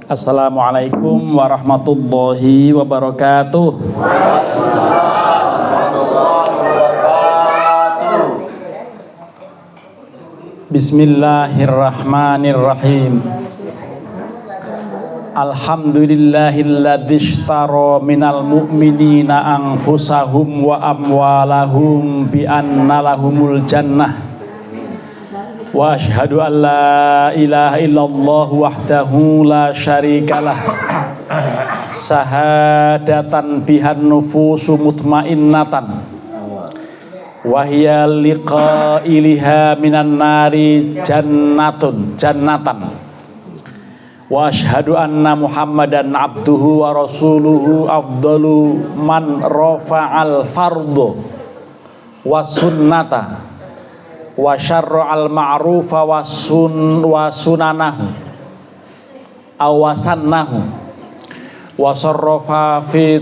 Assalamualaikum warahmatullahi wabarakatuh. Bismillahirrahmanirrahim. Alhamdulillahilladzi ishtara minal mu'minina anfusahum wa amwalahum bi anna lahumul jannah. Wa asyhadu an la ilaha illallah wahdahu la syarikalah sahadatan bihan nufusu mutmainnatan wa hiya liqailiha minan nari jannatan wa asyhadu anna muhammadan abduhu wa rasuluhu afdalu man rafa'al fardu was sunnata wa syarra'al ma'rufa wa sunanahu awasannahu wa sarrafa fi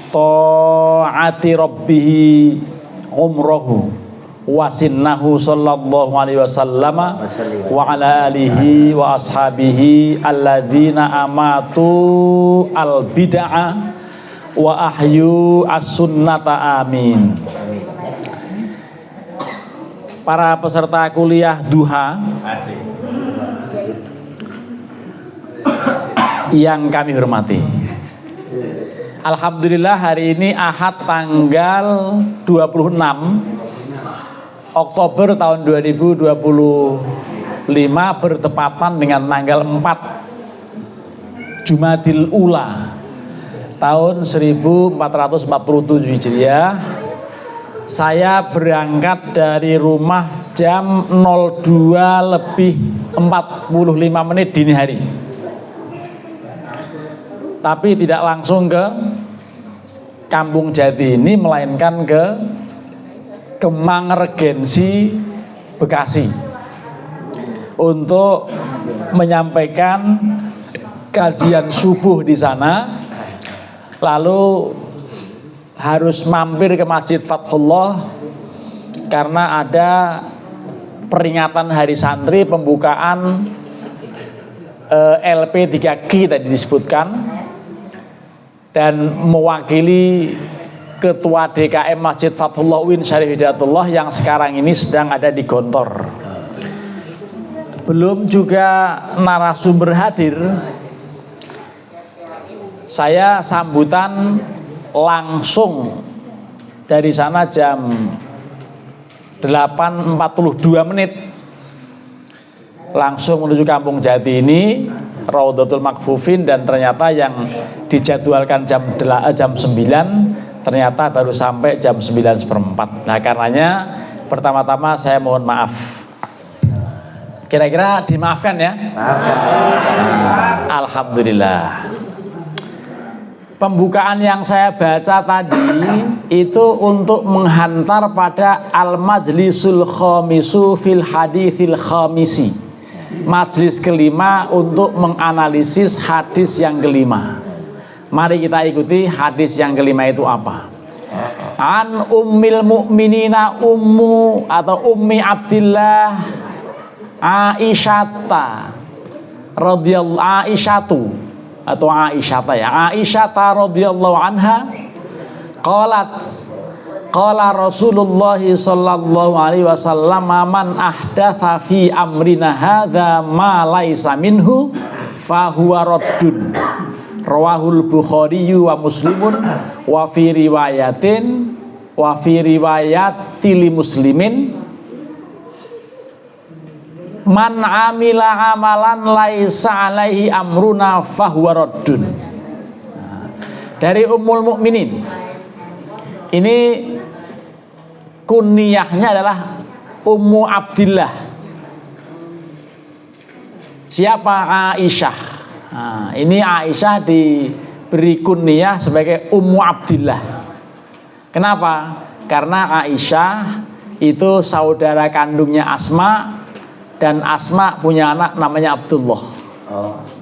ta'ati rabbih umrahu wa sinnahu sallallahu alaihi wasallam wa ala alihi wa ashabihi alladzina amatu al bid'ah wa ahyu as-sunnata amin. Para peserta kuliah duha yang kami hormati, alhamdulillah hari ini Ahad tanggal 26 Oktober tahun 2025 bertepatan dengan tanggal 4 Jumadil Ula tahun 1447 Hijriah. Saya berangkat dari rumah jam 02:45 dini hari. Tapi tidak langsung ke Kampung Jati ini, melainkan ke Kemang Regensi Bekasi untuk menyampaikan kajian subuh di sana. Lalu harus mampir ke Masjid Fathullah karena ada peringatan Hari Santri, pembukaan LP3G tadi disebutkan, dan mewakili Ketua DKM Masjid Fathullah Uin Syarif Hidayatullah yang sekarang ini sedang ada di Gontor. Belum juga narasumber hadir. Saya sambutan langsung dari sana jam 8:42 langsung menuju Kampung Jati ini, Raudhatul Makfufin, dan ternyata yang dijadwalkan jam 9 ternyata baru sampai jam 9:04. Nah, karenanya pertama-tama saya mohon maaf. Kira-kira dimaafkan ya? Alhamdulillah. Pembukaan yang saya baca tadi itu untuk menghantar pada al-majlisul khamisu fil hadithil khamisi, majlis kelima untuk menganalisis hadis yang kelima. Mari kita ikuti hadis yang kelima itu apa. An ummil mu'minina ummu atau ummi Abdillah Aisyata radhiyallahu Aisyatu atau Aisyata ya, Aisyata radhiyallahu anha qalat qala Rasulullah sallallahu alaihi wasallam man ahdatsa fi amrina hadza ma laisa minhu fa huwa raddun. Rawahul Bukhari wa Muslimun wa fi riwayatil Muslimin man amila amalan laisa alaihi amruna fahuwa raddun. Dari Ummul Mukminin. Ini kunyahnya adalah Ummu Abdillah. Siapa? Aisyah. Nah, ini Aisyah diberi kunyah sebagai Ummu Abdillah. Kenapa? Karena Aisyah itu saudara kandungnya Asma, dan Asma punya anak namanya Abdullah.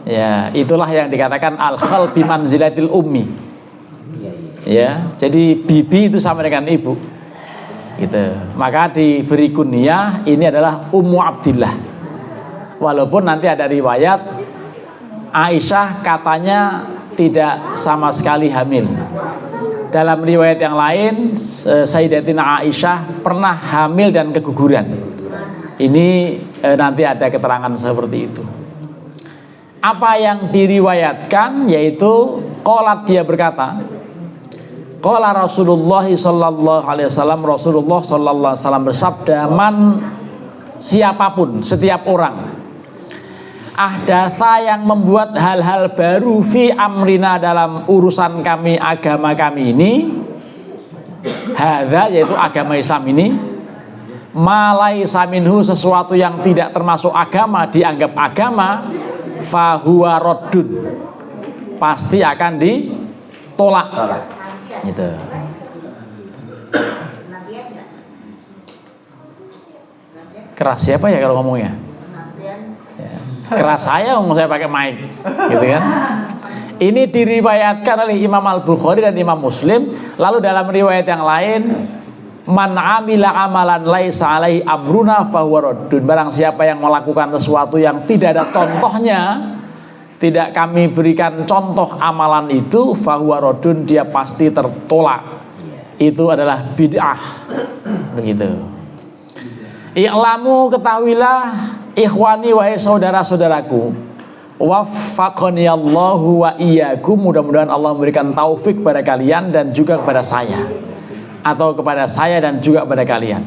Ya, itulah yang dikatakan al-khal bi manzilatil ummi. Ya, jadi bibi itu sama dengan ibu. Gitu. Maka diberi kunyah ini adalah Ummu Abdillah. Walaupun nanti ada riwayat Aisyah katanya tidak sama sekali hamil. Dalam riwayat yang lain, Sayyidatina Aisyah pernah hamil dan keguguran. Ini nanti ada keterangan seperti itu. Apa yang diriwayatkan yaitu qalat, dia berkata, qala Rasulullah sallallahu alaihi wasallam, Rasulullah sallallahu alaihi wasallam bersabda, man, siapapun, setiap orang, ahdatsa, yang membuat hal-hal baru fi amrina, dalam urusan kami, agama kami ini, hadza, yaitu agama Islam ini, malaisa minhu, sesuatu yang tidak termasuk agama dianggap agama, fahuwa raddun, pasti akan ditolak. Gitu. Keras siapa ya kalau ngomongnya? Ya. Keras saya ngomong, saya pakai mic, gitu kan? Ini diriwayatkan oleh Imam Al-Bukhari dan Imam Muslim. Lalu dalam riwayat yang lain, man amila amalan laisa alaihi amruna fahuwa raddun, barang siapa yang melakukan sesuatu yang tidak ada contohnya, tidak kami berikan contoh amalan itu, fahuwa raddun, dia pasti tertolak. Itu adalah bid'ah. Begitu. I'lamu, ketahuilah, ikhwani, wahai saudara-saudaraku, waffaqani Allahu wa iyyakum, mudah-mudahan Allah memberikan taufik kepada kalian dan juga kepada saya, atau kepada saya dan juga kepada kalian,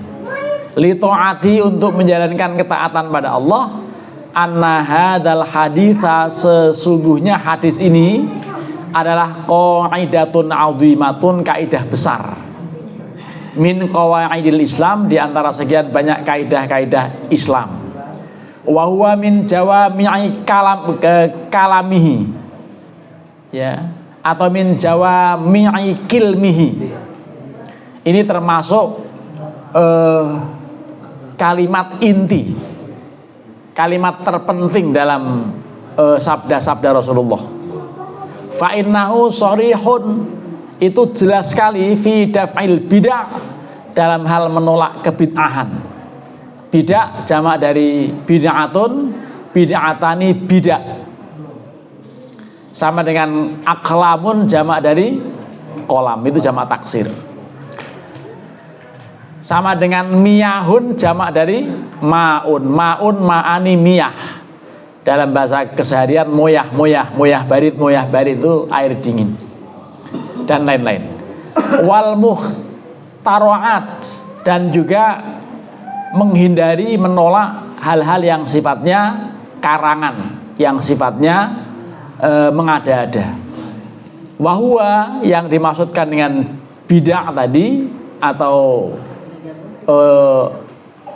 li ta'ati, untuk menjalankan ketaatan pada Allah, anna hadzal haditsa, sesungguhnya hadis ini adalah qaidatun 'azimatun, kaidah besar, min qawaidil Islam, di antara sekian banyak kaidah-kaidah Islam, wa huwa min jawami'i kalamihi, ya, atau min jawami'i kilmihi. Ini termasuk kalimat inti, kalimat terpenting dalam sabda-sabda Rasulullah. Fa innahu sharihun, itu jelas sekali, fi daf'il bid'ah, dalam hal menolak kebid'ahan. Bid'ah jamak dari bid'atun, bid'atani bid'ah. Sama dengan aqlamun jamak dari kolam, itu jamak taksir. Sama dengan miyahun jamak dari ma'un, ma'un ma'ani miyah. Dalam bahasa keseharian moyah, moyah, moyah barit, moyah barit itu air dingin, dan lain-lain. Wal muhtaraat, dan juga menghindari, menolak hal-hal yang sifatnya karangan, yang sifatnya mengada-ada. Wahwa, yang dimaksudkan dengan bid'ah tadi, atau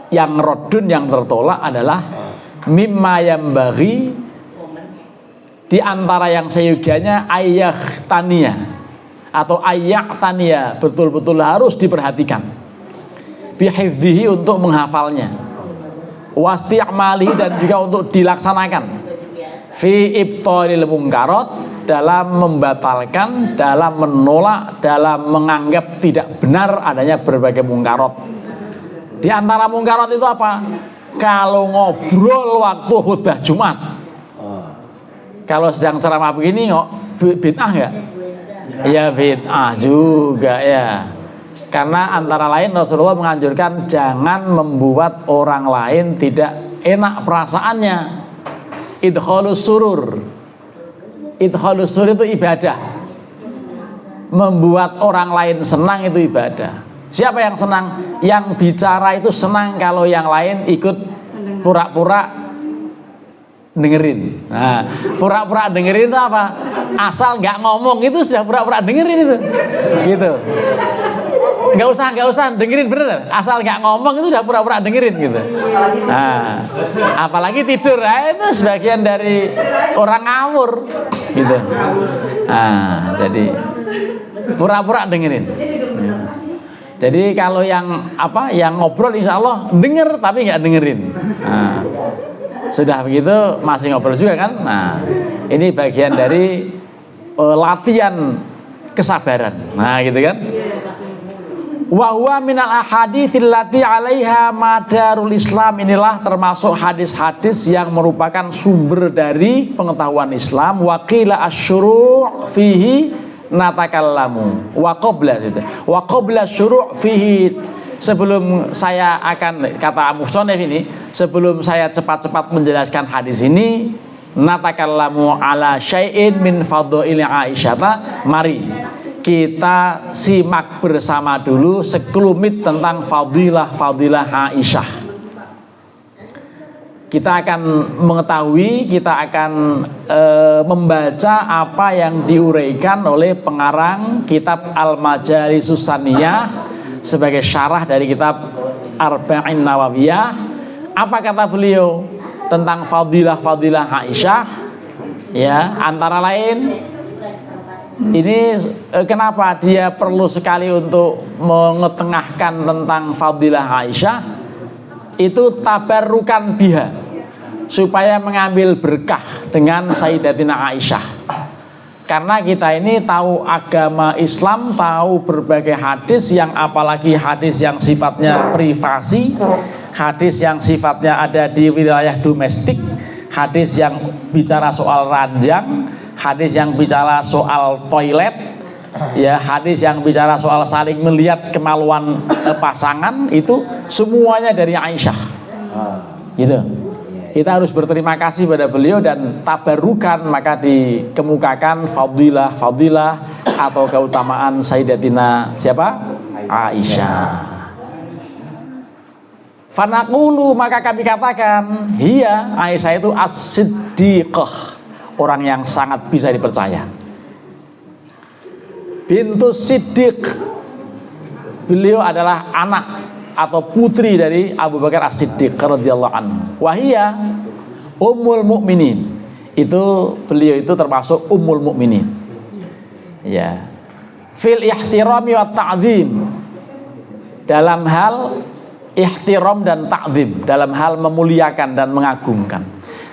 yang rodun, yang tertolak, adalah mimma yang bagi, di antara yang seyogianya ayah tania, atau ayak tania, betul-betul harus diperhatikan, bihifdhihi, untuk menghafalnya, wasti'mali, dan juga untuk dilaksanakan, fi ibtalil munkarat, dalam membatalkan, dalam menolak, dalam menganggap tidak benar adanya berbagai munkarat. Di antara munkarat itu apa? Kalau ngobrol waktu khutbah Jumat, kalau sedang ceramah begini, bid'ah nggak? Ya bid'ah juga ya. Karena antara lain Rasulullah menganjurkan jangan membuat orang lain tidak enak perasaannya. Idkhalus surur. Idkhalus surur itu ibadah. Membuat orang lain senang itu ibadah. Siapa yang senang? Yang bicara itu senang kalau yang lain ikut pura-pura dengerin. Nah, pura-pura dengerin itu apa? Asal nggak ngomong itu sudah pura-pura dengerin itu. Gitu. Nggak usah dengerin, bener. Asal nggak ngomong itu udah pura-pura dengerin gitu. Nah, apalagi tidur, itu sebagian dari orang ngawur gitu. Nah, jadi pura-pura dengerin. Jadi kalau yang ngobrol insya Allah denger tapi nggak dengerin. Nah, sudah begitu masih ngobrol juga kan. Nah, ini bagian dari latihan kesabaran. Nah, gitu kan. Wa huwa minal ahaditsil lati 'alaiha madarul Islam. Inilah termasuk hadis-hadis yang merupakan sumber dari pengetahuan Islam. Wa qila asyru' fihi natakallamu. Wa qabla syuru' fihi. Sebelum saya akan, kata Musonef ini, sebelum saya cepat-cepat menjelaskan hadis ini, natakallamu ala syai'in min fadhaili Aisyah. Mari kita simak bersama dulu sekelumit tentang fadilah Aisyah. Kita akan mengetahui, kita akan membaca apa yang diuraikan oleh pengarang kitab Al-Majalisus Saniyah sebagai syarah dari kitab Arba'in Nawawiyah. Apa kata beliau tentang fadilah Aisyah? Ya, antara lain ini kenapa dia perlu sekali untuk mengetengahkan tentang fadilah Aisyah, itu tabarrukan biha, supaya mengambil berkah dengan Sayyidatina Aisyah. Karena kita ini tahu agama Islam, tahu berbagai hadis, yang apalagi hadis yang sifatnya privasi, hadis yang sifatnya ada di wilayah domestik, hadis yang bicara soal ranjang, hadis yang bicara soal toilet, ya, hadis yang bicara soal saling melihat kemaluan pasangan, itu semuanya dari Aisyah. Gitu. Kita harus berterima kasih pada beliau dan tabarukan, maka dikemukakan fadilah atau keutamaan Sayyidatina siapa? Aisyah. Fanaqulu, maka kami katakan, hiya, Aisyah itu as-siddiqah, orang yang sangat bisa dipercaya. Bintus Siddiq, beliau adalah anak atau putri dari Abu Bakar As-Siddiq radhiyallahu anhu. Wahia ummul mukminin, itu beliau itu termasuk ummul mukminin. Ya. Fil ihtirami wa ta'zim, dalam hal ihtiram dan ta'zim, dalam hal memuliakan dan mengagungkan.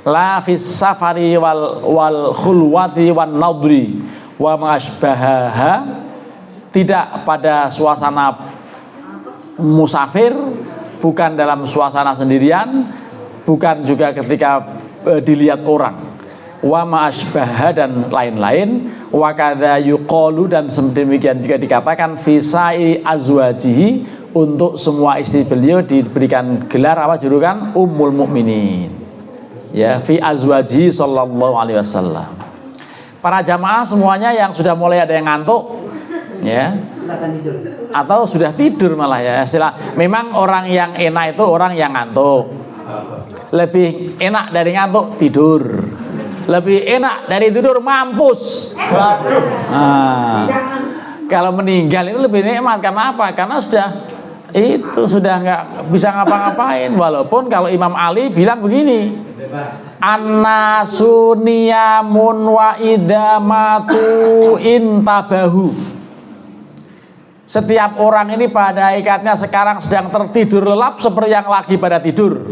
La fis safari wal khulwati wan nadri wa masbahaha, tidak pada suasana musafir, bukan dalam suasana sendirian, bukan juga ketika dilihat orang. Wa ma'asbaha, dan lain-lain. Wa kadza yuqalu, dan demikian juga dikatakan fisai azwajihi, untuk semua istri beliau diberikan gelar apa, julukan ummul mukminin. Ya, fi azwajihi sallallahu alaihi wasallam. Para jamaah semuanya yang sudah mulai ada yang ngantuk, ya, atau sudah tidur malah, ya, memang orang yang enak itu orang yang ngantuk. Lebih enak dari ngantuk tidur, lebih enak dari tidur mampus. Nah, kalau meninggal itu lebih nikmat. Karena apa? Karena sudah nggak bisa ngapa-ngapain. Walaupun kalau Imam Ali bilang begini, annasu niyamun wa idamatu intabahu. Setiap orang ini pada hakikatnya sekarang sedang tertidur lelap seperti yang lagi pada tidur.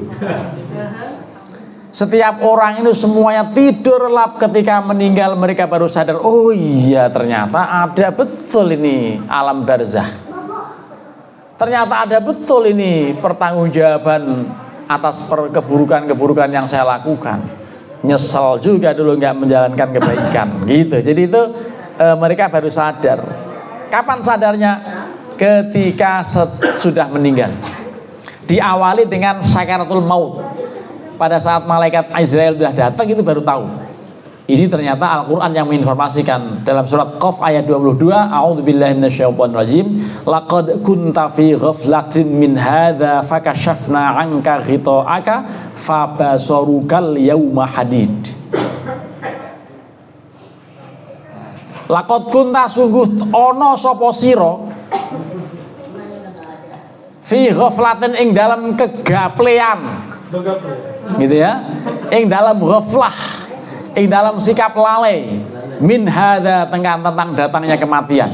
Setiap orang ini semuanya tidur lelap, ketika meninggal mereka baru sadar, oh iya ternyata ada betul ini alam barzah. Ternyata ada betul ini pertanggungjawaban atas keburukan-keburukan yang saya lakukan. Nyesel juga dulu nggak menjalankan kebaikan, gitu. Jadi itu mereka baru sadar. Kapan sadarnya? Ketika sudah meninggal. Diawali dengan sakaratul maut. Pada saat malaikat Azrail sudah datang, itu baru tahu. Ini ternyata Al-Quran yang menginformasikan. Dalam surat Qaf ayat 22, a'udzubillahi minasyaitonirrajim, laqad kunta fi ghaflatin min hadza fakashafna 'anka ghita'aka fabasarukal yauma hadid. Laqad kunta, sungguh ono sapa sira, fi ghaflatin, ing dalam kegaplean, gitu ya, ing dalam ghaflah, ing dalam sikap lalai, min hadza, tentang datangnya kematian.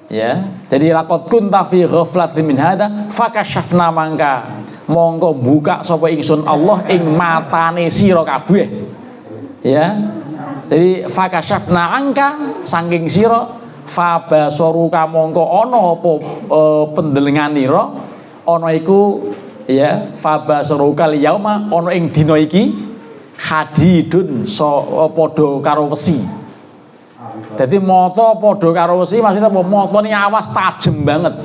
Ya, jadi laqad kunta fi ghaflatin min hadza fakashafna mangka, mongko buka sapa ingsun Allah ing matane sira kabeh. Ya. Jadi fakashafna angka, sangking siro fabasoruka mongko ana apa pendelenganira ana iku ya fabasoruka yauma ana ing dina iki hadidun padha karo wesi. Dadi mata padha karo wesi maksudnya apa? Matane awas tajem banget.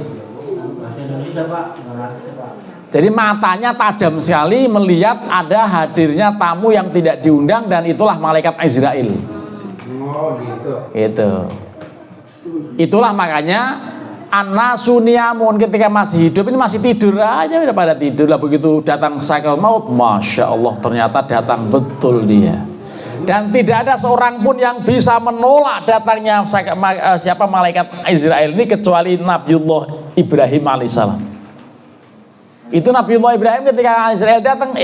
Jadi matanya tajam sekali melihat ada hadirnya tamu yang tidak diundang dan itulah malaikat Israel. Oh gitu. Gitu. Itulah makanya an-nasu niyamun, ketika masih hidup ini masih tidur aja, udah pada tidur lah. Begitu datang sakral maut, masya Allah ternyata datang betul dia. Dan tidak ada seorang pun yang bisa menolak datangnya siapa malaikat Israel ini kecuali Nabiullah Ibrahim alaihissalam. Itu Nabiullah Ibrahim ketika Israel datang,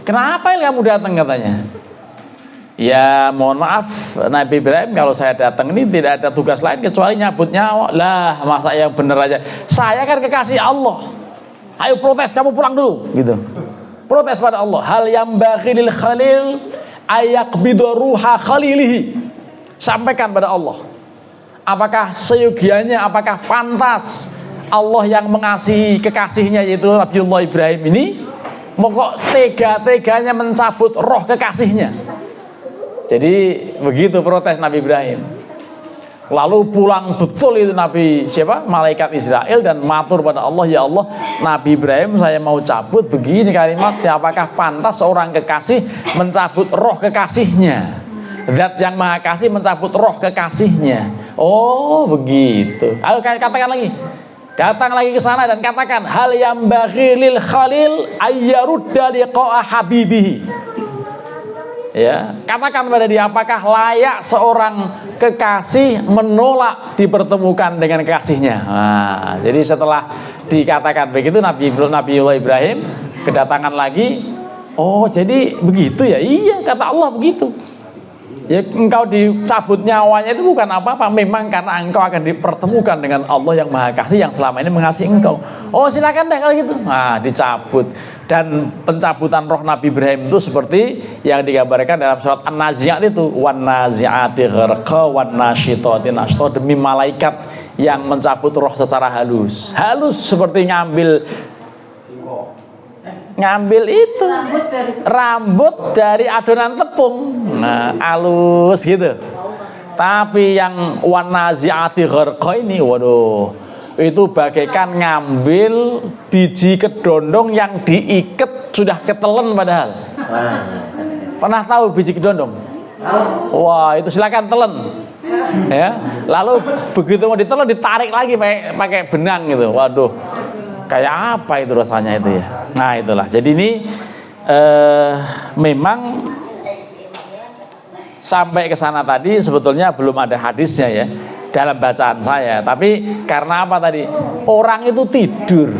kenapa kamu datang katanya? Ya mohon maaf Nabi Ibrahim, kalau saya datang ini tidak ada tugas lain kecuali nyabut nyawa. Lah masa yang bener aja, saya kan kekasih Allah. Ayo protes, kamu pulang dulu gitu. Protes pada Allah. Hal yang bakhilil khalil ayakbidu ruha khalilihi. Sampaikan pada Allah, apakah seyogianya, apakah pantas Allah yang mengasihi kekasihnya yaitu Nabiullah Ibrahim ini mau kok tega-teganya mencabut roh kekasihnya. Jadi begitu protes Nabi Ibrahim. Lalu pulang betul itu Nabi siapa? Malaikat Israel dan matur pada Allah, ya Allah, Nabi Ibrahim saya mau cabut begini kalimatnya, apakah pantas seorang kekasih mencabut roh kekasihnya? Zat yang maha kasih mencabut roh kekasihnya. Oh begitu. Ayo katakan lagi. Datang lagi ke sana dan katakan hal yang bakhilil khalil ayyarudda liqa'a habibihi. Ya, katakan pada dia, apakah layak seorang kekasih menolak dipertemukan dengan kekasihnya? Nah, jadi setelah dikatakan begitu Nabiullah Ibrahim kedatangan lagi. Oh, jadi begitu ya? Iya, kata Allah begitu. Ya, engkau dicabut nyawanya itu bukan apa-apa, memang karena engkau akan dipertemukan dengan Allah yang maha kasih yang selama ini mengasihi engkau. Oh silakan deh kalau gitu. Nah dicabut. Dan pencabutan roh Nabi Ibrahim itu seperti yang digambarkan dalam surat An-Nazi'at itu, wan nazi'ati gharqa wan nasyitati nashta, demi malaikat yang mencabut roh secara halus. Halus seperti ngambil itu rambut dari adonan tepung. Nah, halus gitu. Tapi yang wanazi'ati gharqa ini, waduh, itu bagaikan ngambil biji kedondong yang diikat sudah ketelen padahal. Pernah tahu biji kedondong? Wah, itu silakan telen. Ya. Lalu begitu mau ditelen ditarik lagi pakai benang gitu. Waduh. Kayak apa itu rasanya itu ya. Nah itulah. Jadi ini memang sampai ke sana tadi sebetulnya belum ada hadisnya ya dalam bacaan saya. Tapi karena apa tadi? Orang itu tidur.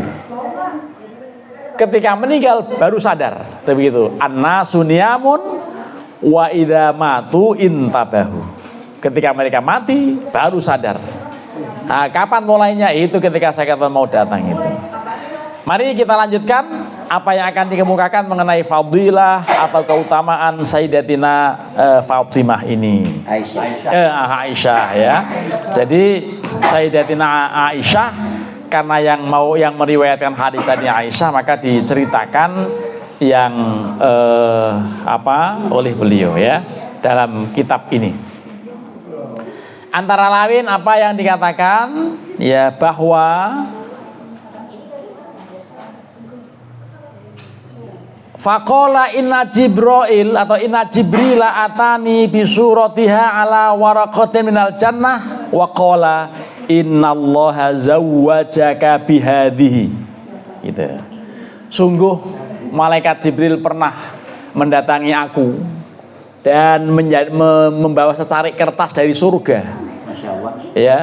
Ketika meninggal baru sadar. Begitu. An-nasu niyamun wa idza matu intabahu. Ketika mereka mati baru sadar. Nah, kapan mulainya? Itu ketika saya kata mau datang itu. Mari kita lanjutkan apa yang akan dikemukakan mengenai fadilah atau keutamaan Sayyidatina Fatimah ini. Aisyah ya. Jadi Sayyidatina Aisyah, karena yang meriwayatkan hadis tadi Aisyah, maka diceritakan yang oleh beliau ya dalam kitab ini. Antara lain apa yang dikatakan ya bahwa faqala inna Jibril atau inna Jibrila atani bi suratiha ala waraqatin minal jannah wa qala innallaha zawwajaka bihadhihi. Gitu. Sungguh malaikat Jibril pernah mendatangi aku dan membawa secarik kertas dari surga. Masya Allah. Ya,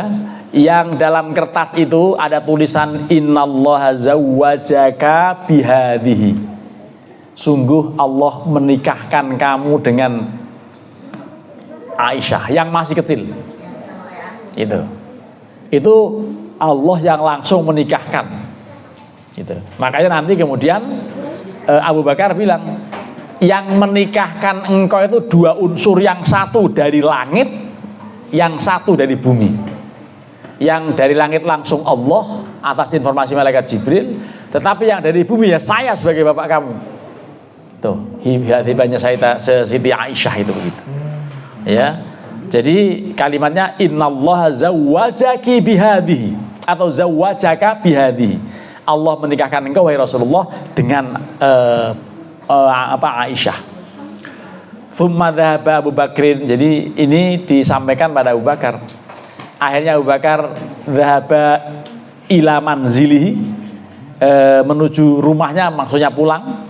yang dalam kertas itu ada tulisan innallaha zawwajaka bihadhihi. Sungguh Allah menikahkan kamu dengan Aisyah yang masih kecil. Itu Allah yang langsung menikahkan. Gitu. Makanya nanti kemudian Abu Bakar bilang, yang menikahkan engkau itu dua unsur, yang satu dari langit, yang satu dari bumi. yang dari langit langsung Allah atas informasi malaikat Jibril, tetapi yang dari bumi ya saya sebagai bapak kamu. Tuh, hibahnya Siti Aisyah itu begitu. Ya. Jadi kalimatnya innallaha zawwajaki bihadhihi atau zawwajaka bihadhihi. Allah menikahkan engkau wahai Rasulullah dengan Aisyah. Tsumma dhahaba Abu Bakrin. Jadi ini disampaikan pada Abu Bakar. Akhirnya Abu Bakar dhahaba ila manzilihi, menuju rumahnya, maksudnya pulang.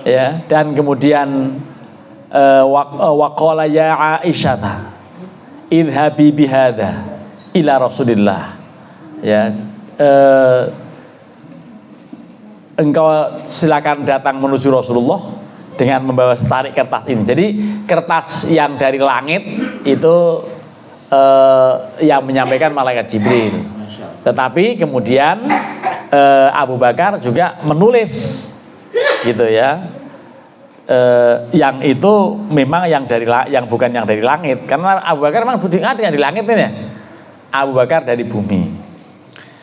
Ya, dan kemudian waqala ya Aisyah idhabi bihadha ila Rasulillah. Ya, engkau silakan datang menuju Rasulullah dengan membawa setarik kertas ini. Jadi kertas yang dari langit itu yang menyampaikan malaikat Jibril. Tetapi kemudian Abu Bakar juga menulis, gitu ya. Yang itu memang yang bukan yang dari langit, karena Abu Bakar memang yang di langit ini ya. Abu Bakar dari bumi.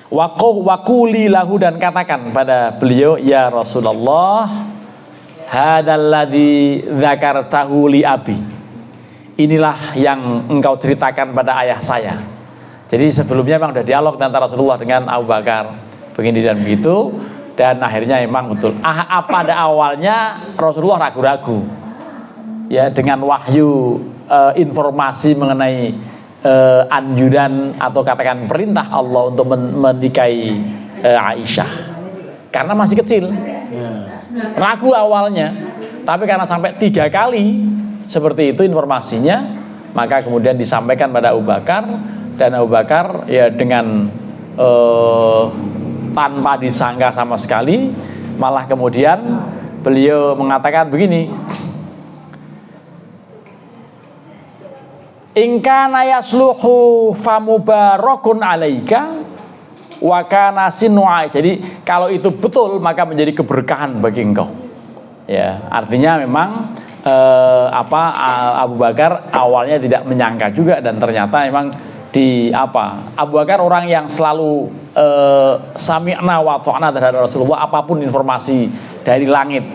Waquli lahu, dan katakan pada beliau, ya Rasulullah, hadalladzi dzakartahu li abi. Inilah yang engkau ceritakan pada ayah saya. Jadi sebelumnya memang sudah dialog antara Rasulullah dengan Abu Bakar, begini dan begitu, dan akhirnya memang betul. Pada awalnya Rasulullah ragu-ragu, ya, dengan wahyu informasi mengenai anjuran atau katakan perintah Allah untuk menikahi Aisyah, karena masih kecil. Ragu awalnya, tapi karena sampai 3 kali seperti itu informasinya, maka kemudian disampaikan pada Abu Bakar, dan Abu Bakar ya dengan tanpa disangka sama sekali, malah kemudian beliau mengatakan begini, in kana yasluhu famubarakun alaika wa kana sinua. Jadi kalau itu betul maka menjadi keberkahan bagi engkau. Ya, artinya memang Abu Bakar awalnya tidak menyangka juga, dan ternyata memang Abu Bakar orang yang selalu sami'na wa ta'na terhadap Rasulullah, apapun informasi dari langit.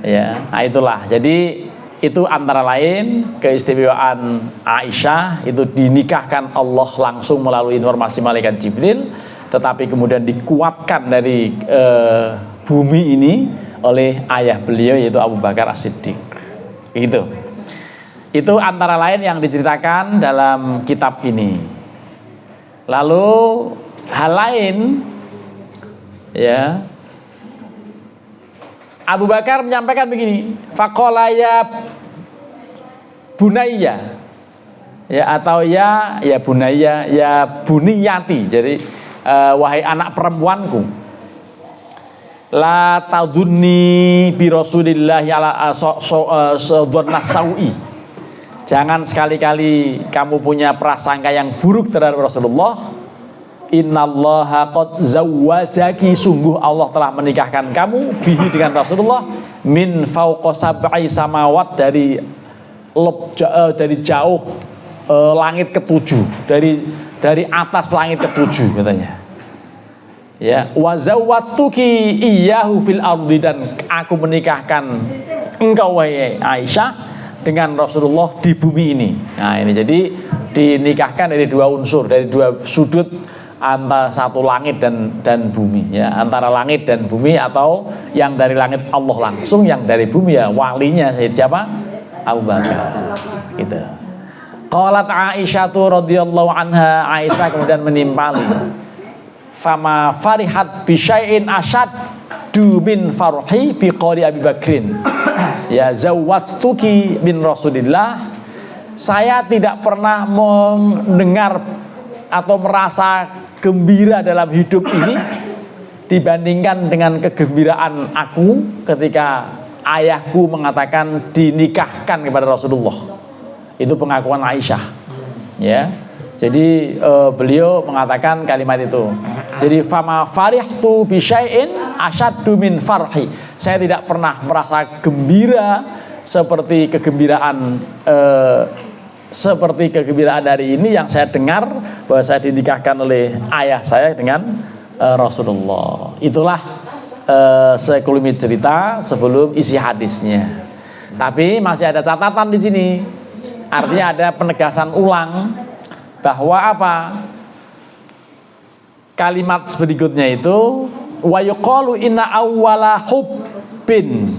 Ya, nah itulah. Jadi itu antara lain keistimewaan Aisyah, itu dinikahkan Allah langsung melalui informasi malaikat Jibril, tetapi kemudian dikuatkan dari bumi ini oleh ayah beliau, yaitu Abu Bakar As-Siddiq. Itu antara lain yang diceritakan dalam kitab ini. Lalu hal lain, ya, Abu Bakar menyampaikan begini, faqala ya bunayya, ya, atau ya bunayya, ya buniyati. Jadi wahai anak perempuanku, la tadunni bi Rasulillah ala sodonna sawi. Jangan sekali-kali kamu punya prasangka yang buruk terhadap Rasulullah. Innallaha qad zawwajaki, sungguh Allah telah menikahkan kamu bihi dengan Rasulullah min fauqa sab'i samawat, dari jauh langit ketujuh, dari atas langit ketujuh katanya. Ya, wa zawwajtuki iyyahu fil ardi, dan aku menikahkan engkau wahai Aisyah dengan Rasulullah di bumi ini. Nah, ini jadi dinikahkan dari 2 unsur, dari 2 sudut, antara satu langit dan bumi, ya, antara langit dan bumi, atau yang dari langit Allah langsung, yang dari bumi ya walinya siapa? Abu Bakar. Gitu. Qalat Aisyah radhiyallahu anha, Aisyah kemudian menimpali, fama farihat bi syai'in asyaddu min farhi bi qali Abi Bakrin. Ya, zawwajtuki bin Rasulillah. Saya tidak pernah mendengar atau merasa gembira dalam hidup ini dibandingkan dengan kegembiraan aku ketika ayahku mengatakan dinikahkan kepada Rasulullah. Itu pengakuan Aisyah, ya. Jadi beliau mengatakan kalimat itu. Jadi fama farihtu bi syai'in asyaddu min farhi. Saya tidak pernah merasa gembira seperti kegembiraan seperti kegembiraan hari ini yang saya dengar bahwa saya dinikahkan oleh ayah saya dengan Rasulullah. Itulah sekelumit cerita sebelum isi hadisnya. Tapi masih ada catatan di sini. Artinya ada penegasan ulang bahwa apa? Kalimat berikutnya itu wa yuqalu inna awwala hubbin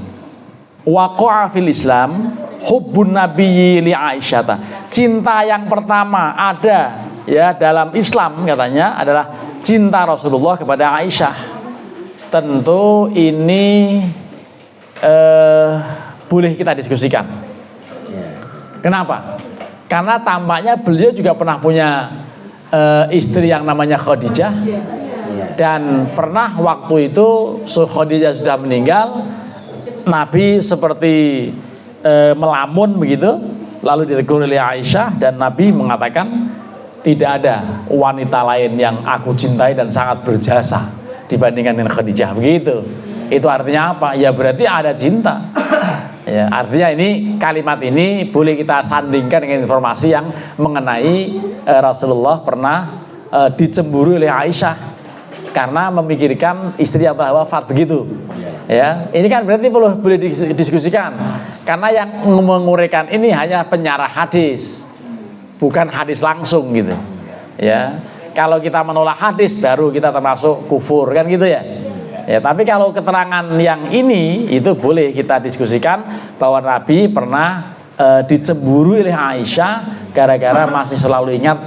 waqa'a fil Islam hubbun nabiyyi li Aisyah. Cinta yang pertama ada ya dalam Islam katanya adalah cinta Rasulullah kepada Aisyah. Tentu ini boleh kita diskusikan. Kenapa? Karena tampaknya beliau juga pernah punya istri yang namanya Khadijah, dan pernah waktu itu Khadijah sudah meninggal, Nabi seperti melamun begitu, lalu ditegur oleh Aisyah, dan Nabi mengatakan tidak ada wanita lain yang aku cintai dan sangat berjasa dibandingkan dengan Khadijah. Begitu. Itu artinya apa? Ya berarti ada cinta. Ya, artinya ini kalimat ini boleh kita sandingkan dengan informasi yang mengenai Rasulullah pernah dicemburu oleh Aisyah karena memikirkan istri yang telah wafat begitu. Ya, ini kan berarti boleh didiskusikan karena yang menguraikan ini hanya penyarah hadis, bukan hadis langsung gitu. Ya, kalau kita menolak hadis baru kita termasuk kufur kan gitu ya. Ya, tapi kalau keterangan yang ini itu boleh kita diskusikan bahwa Nabi pernah dicemburu oleh Aisyah gara-gara masih selalu ingat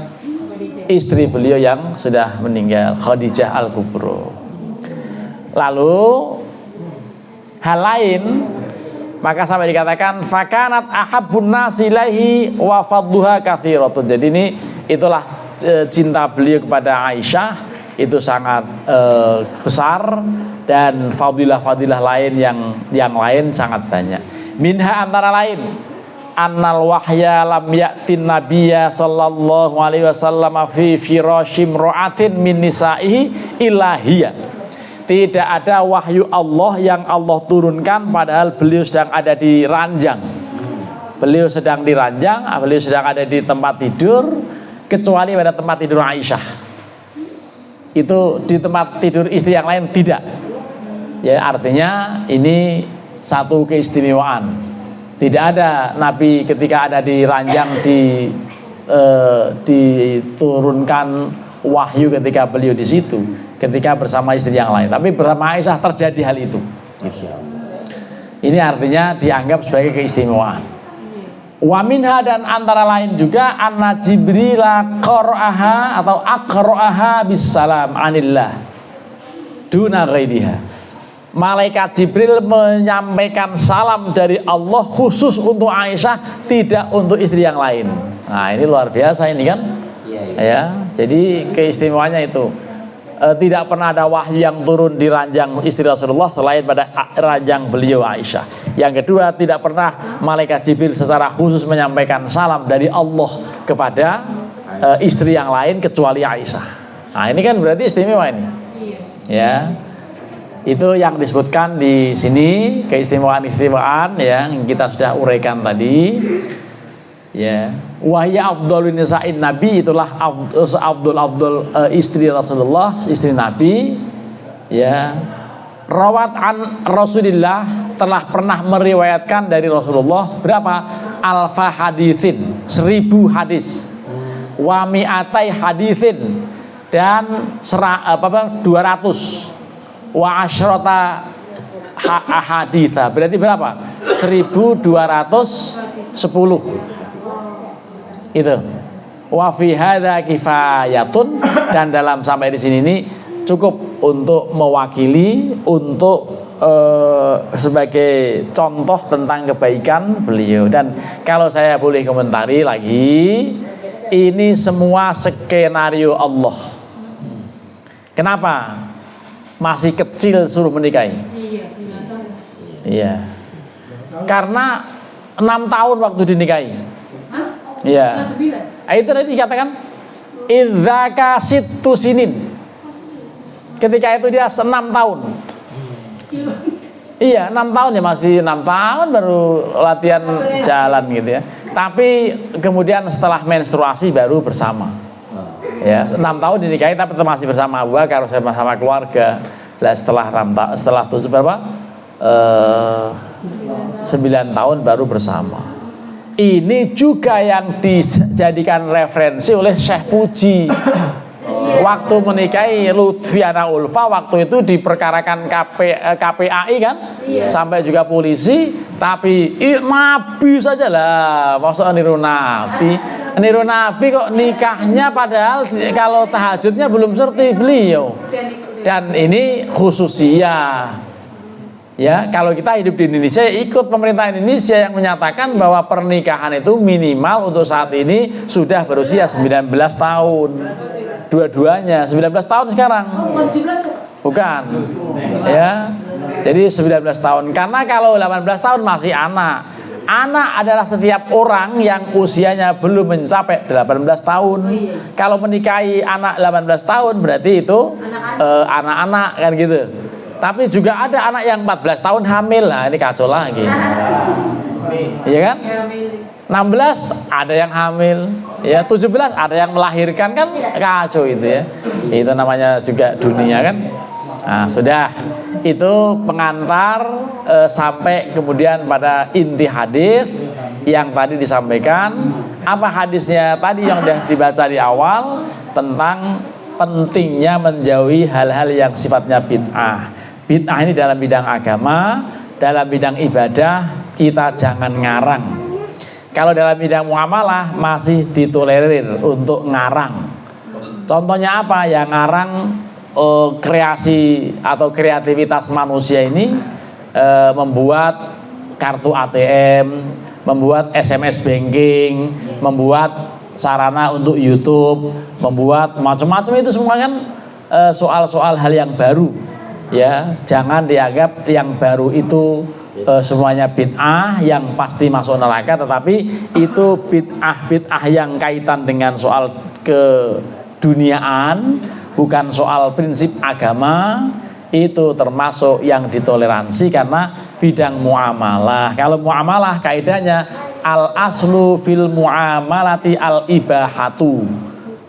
istri beliau yang sudah meninggal, Khadijah Al-Kubra. Lalu hal lain, maka sampai dikatakan fakanat ahabbun nasi ilaihi wa fadluha katsiratun. Jadi ini itulah cinta beliau kepada Aisyah itu sangat besar, dan fadilah-fadilah lain yang lain sangat banyak. Minha antara lain annal wahya lam ya'tin nabiyya sallallahu alaihi wasallam fi firashim ra'atin min nisa'ihi ilahiyya. Tidak ada wahyu Allah yang Allah turunkan padahal beliau sedang ada di ranjang. Beliau sedang di ranjang, beliau sedang ada di tempat tidur, kecuali pada tempat tidur Aisyah. Itu di tempat tidur istri yang lain tidak. Ya, artinya ini satu keistimewaan. Tidak ada Nabi ketika ada di ranjang diturunkan wahyu ketika beliau di situ, ketika bersama istri yang lain. Tapi bersama Aisyah terjadi hal itu. Ini artinya dianggap sebagai keistimewaan. Wa minha, dan antara lain juga anna Jibrila qara'aha atau aqra'aha bisalam anillah duna ghairiha. Malaikat Jibril menyampaikan salam dari Allah khusus untuk Aisyah, tidak untuk istri yang lain. Nah, ini luar biasa ini kan? Ya, jadi keistimewaannya itu tidak pernah ada wahyu yang turun di ranjang istri Rasulullah selain pada ranjang beliau Aisyah. Yang kedua, tidak pernah malaikat Jibril secara khusus menyampaikan salam dari Allah kepada istri yang lain kecuali Aisyah. Nah, ini kan berarti istimewa ini. Ya. Itu yang disebutkan di sini, keistimewaan-keistimewaan yang kita sudah uraikan tadi. Ya, wahya afdhalun nisa'in nabi, itulah abdul istri Rasulullah, istri Nabi. Ya, rawat an Rasulillah, telah pernah meriwayatkan dari Rasulullah berapa? Alfa hadithin, 1000 hadis. Wa mi'atai hadithin, dan 200. Wa asyrata ahaditha, berarti berapa? 1210. Itu wa fi hadza kifayatun, dan dalam sampai di sini ini cukup untuk mewakili, untuk sebagai contoh tentang kebaikan beliau. Dan kalau saya boleh komentari lagi, ini semua skenario Allah. Kenapa? Masih kecil suruh menikahi. Iya. Karena 6 tahun waktu dinikahi. Iya. Itu tadi dikatakan idzaka sittu sinin. Ketika itu dia 6 tahun. Iya, 6 tahun ya, masih 6 tahun baru latihan jalan gitu ya. Tapi kemudian setelah menstruasi baru bersama. Ya, 6 tahun dinikahi tapi masih bersama Abu Bakar, sama keluarga. Lah setelah tujuh berapa? 9 tahun baru bersama. Ini juga yang dijadikan referensi oleh Syekh Puji. Waktu menikahi Lutfiana Ulfa, waktu itu diperkarakan KPAI kan, sampai juga polisi, tapi Nabi saja lah, maksudnya niru Nabi kok nikahnya, padahal kalau tahajudnya belum seperti beliau. Dan ini khususiyah. Ya, kalau kita hidup di Indonesia, ikut pemerintah Indonesia yang menyatakan bahwa pernikahan itu minimal untuk saat ini sudah berusia 19 tahun. Dua-duanya 19 tahun sekarang. Bukan. Ya. Jadi 19 tahun. Karena kalau 18 tahun masih anak. Anak adalah setiap orang yang usianya belum mencapai 18 tahun. Kalau menikahi anak 18 tahun berarti itu anak-anak kan gitu. Tapi juga ada anak yang 14 tahun hamil. Nah, ini kacau lagi. Iya kan? 16 ada yang hamil, ya 17 ada yang melahirkan, kan kacau itu ya. Itu namanya juga dunia kan. Nah, sudah itu pengantar sampai kemudian pada inti hadis yang tadi disampaikan. Apa hadisnya tadi yang sudah dibaca di awal tentang pentingnya menjauhi hal-hal yang sifatnya bid'ah. Bid'ah ini dalam bidang agama, dalam bidang ibadah kita jangan ngarang. Kalau dalam bidang muamalah masih ditolerir untuk ngarang. Contohnya apa? Yang ngarang kreasi atau kreativitas manusia ini, membuat kartu ATM, membuat SMS banking, membuat sarana untuk YouTube, membuat macam-macam, itu semua kan soal-soal hal yang baru. Ya, jangan dianggap yang baru itu semuanya bid'ah yang pasti masuk neraka, tetapi itu bid'ah yang kaitan dengan soal keduniaan, bukan soal prinsip agama. Itu termasuk yang ditoleransi karena bidang muamalah. Kalau muamalah kaidahnya al aslu fil muamalati al ibahatu.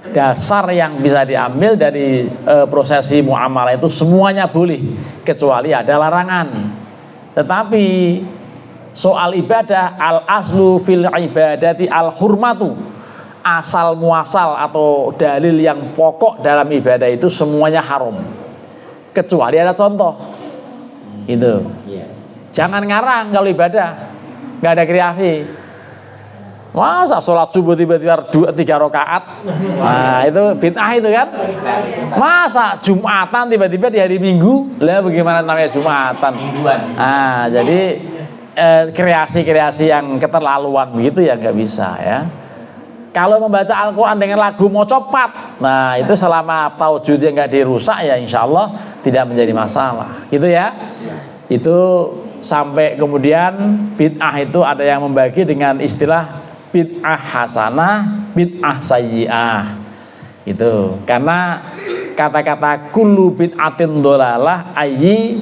Dasar yang bisa diambil dari prosesi muamalah itu semuanya boleh kecuali ada larangan. Tetapi soal ibadah al aslu fil ibadati al hurmatu, asal muasal atau dalil yang pokok dalam ibadah itu semuanya haram kecuali ada contoh. Itu jangan ngarang kalau ibadah, nggak ada kreasi. Masa sholat subuh tiba-tiba 3 rakaat? Nah itu bid'ah itu kan. Masa Jumatan tiba-tiba di hari Minggu? Lah bagaimana namanya Jumatan? Nah jadi kreasi-kreasi yang keterlaluan begitu ya nggak bisa ya. Kalau membaca Al-Quran dengan lagu mau copat, nah itu selama taujudnya nggak dirusak ya insya Allah tidak menjadi masalah gitu ya. Itu sampai kemudian bid'ah itu ada yang membagi dengan istilah bid'ah hasanah, bid'ah sayyi'ah. Itu karena kata-kata kullu bid'atin dolalah ayyi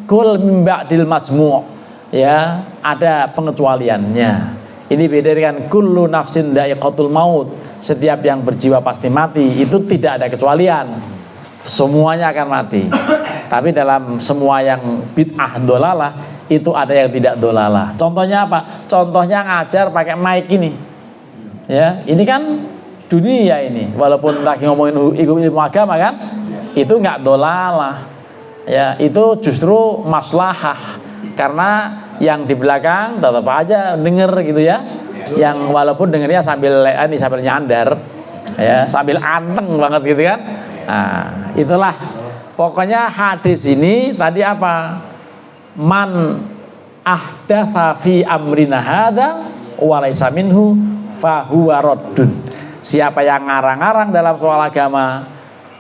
kul min ba'dil majmu', ya ada pengecualiannya. Ini beda dengan kullu nafsin dha'iqatul maut, setiap yang berjiwa pasti mati, itu tidak ada kecualian, semuanya akan mati. Tapi dalam semua yang bid'ah dolalah itu ada yang tidak dolalah. Contohnya apa? Contohnya ngajar pakai mic ini. Ya, ini kan dunia ini. Walaupun lagi ngomongin ilmu agama kan, itu nggak dolalah. Ya, itu justru maslahah. Karena yang di belakang tetap aja denger gitu ya. Yang walaupun dengernya sambil nyandar, ya, sambil anteng banget gitu kan. Nah, itulah pokoknya hadis ini tadi apa? Man ahdatsa fi amrina hadza wa laysa minhu fahuwa raddun. Siapa yang ngarang-ngarang dalam soal agama,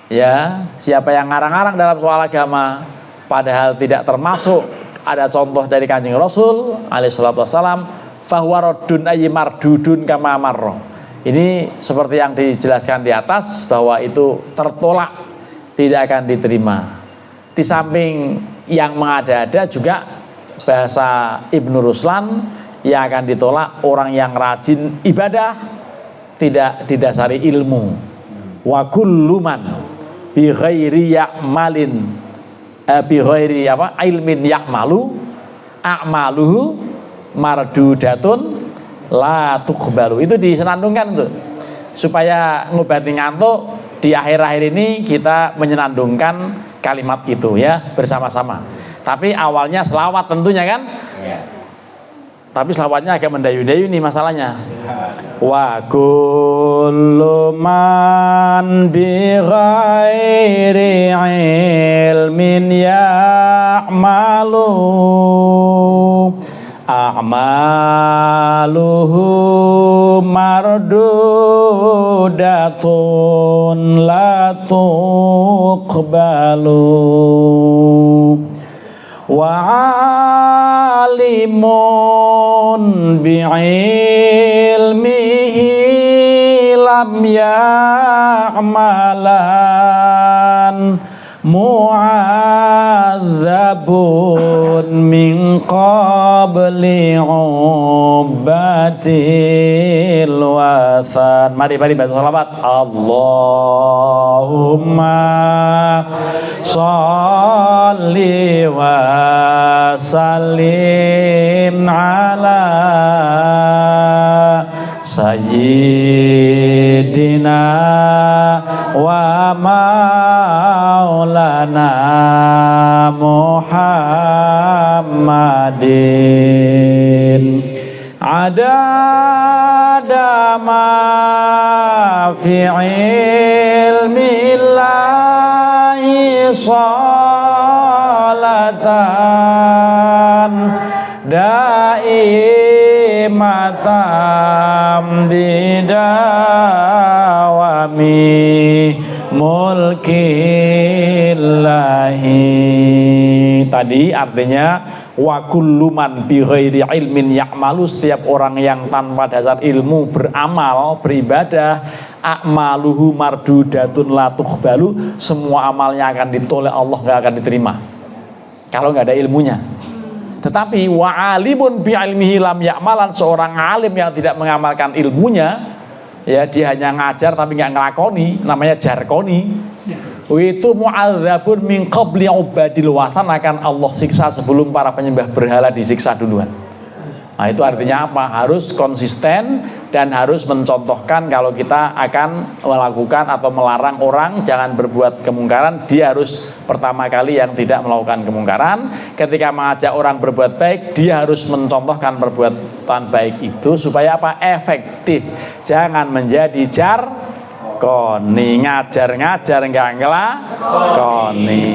ya, siapa yang ngarang-ngarang dalam soal agama padahal tidak termasuk ada contoh dari Kanjeng Rasul alaihi salatu wassalam, fahuwa raddun ayy mardudun kama marra. Ini seperti yang dijelaskan di atas bahwa itu tertolak, tidak akan diterima. Di samping yang mengada-ada juga bahasa Ibnu Ruslan yang akan ditolak orang yang rajin ibadah tidak didasari ilmu. Wa kullu man bi ghairi ya'malin bi ghairi ilmin ya'malu a'maluhu mardudatun la tuqbalu. Itu disenandungkan tuh. Supaya ngobati ngantuk di akhir-akhir ini kita menyenandungkan kalimat itu ya bersama-sama. Tapi awalnya selawat tentunya kan? Ya. Tapi selawatnya agak mendayu-dayu nih masalahnya. Wa kullu man bi ghairi ilmin ya'malu a'maluhu mardudatun la tuqbalu wa alimun bi'ilmihi lam ya'malan mu'adzabun min qabli ubbatil wathan. Mari baca salawat. Allahumma sholli wa sallim ala sayyidina wa maulana Muhammadin adada ma fi ilmillahi salatan daimatan bidawami mulkillahi. Tadi artinya wa kullu man bi ghairi ilmin ya'malu, setiap orang yang tanpa dasar ilmu beramal, beribadah, a'maluhu mardudatun la tuqbalu, semua amalnya akan ditolak Allah, enggak akan diterima kalau enggak ada ilmunya. Tetapi wa alimun bi ilmihi lam ya'malan, seorang alim yang tidak mengamalkan ilmunya, ya dia hanya ngajar tapi enggak ngelakoni, namanya jarkoni. Itu mu'adzabun min qabli ubadil wathan, akan Allah siksa sebelum para penyembah berhala disiksa duluan. Nah, itu artinya apa? Harus konsisten dan harus mencontohkan kalau kita akan melakukan atau melarang orang jangan berbuat kemungkaran, dia harus pertama kali yang tidak melakukan kemungkaran. Ketika mengajak orang berbuat baik, dia harus mencontohkan perbuatan baik itu supaya apa? Efektif. Jangan menjadi jarkoni, ngajar-ngajar enggak ngelakoni.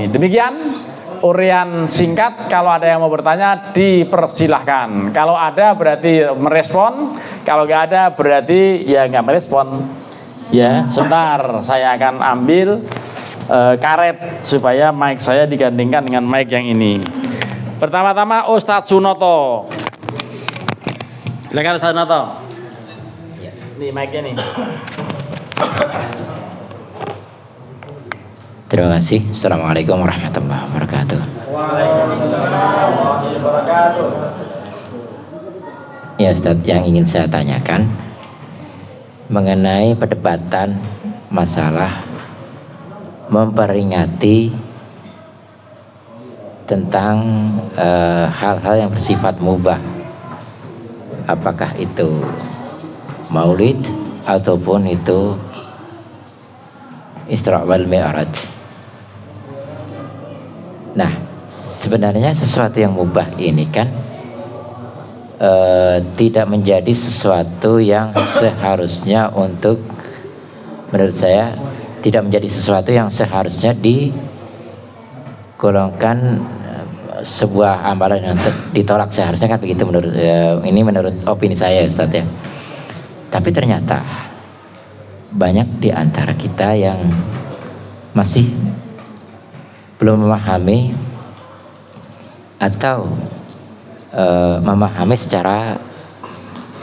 Demikian urian singkat. Kalau ada yang mau bertanya dipersilahkan. Kalau ada berarti merespon, kalau nggak ada berarti ya nggak merespon. Ya, sebentar saya akan ambil karet supaya mic saya digandingkan dengan mic yang ini. Pertama-tama Ustadz Sunoto. Silakan Ustadz Sunoto. Nih mic-nya nih. Terima kasih. Assalamualaikum warahmatullahi wabarakatuh. Waalaikumsalam warahmatullahi wabarakatuh. Ya Ustadz, yang ingin saya tanyakan mengenai perdebatan masalah memperingati tentang hal-hal yang bersifat mubah, apakah itu maulid ataupun itu Isra wal Mi'raj. Nah, sebenarnya sesuatu yang mubah ini kan tidak menjadi sesuatu yang seharusnya untuk, menurut saya tidak menjadi sesuatu yang seharusnya digolongkan sebuah amalan yang ditolak, seharusnya kan begitu menurut ini menurut opini saya Ustaz ya. Tapi ternyata banyak di antara kita yang masih belum memahami atau memahami secara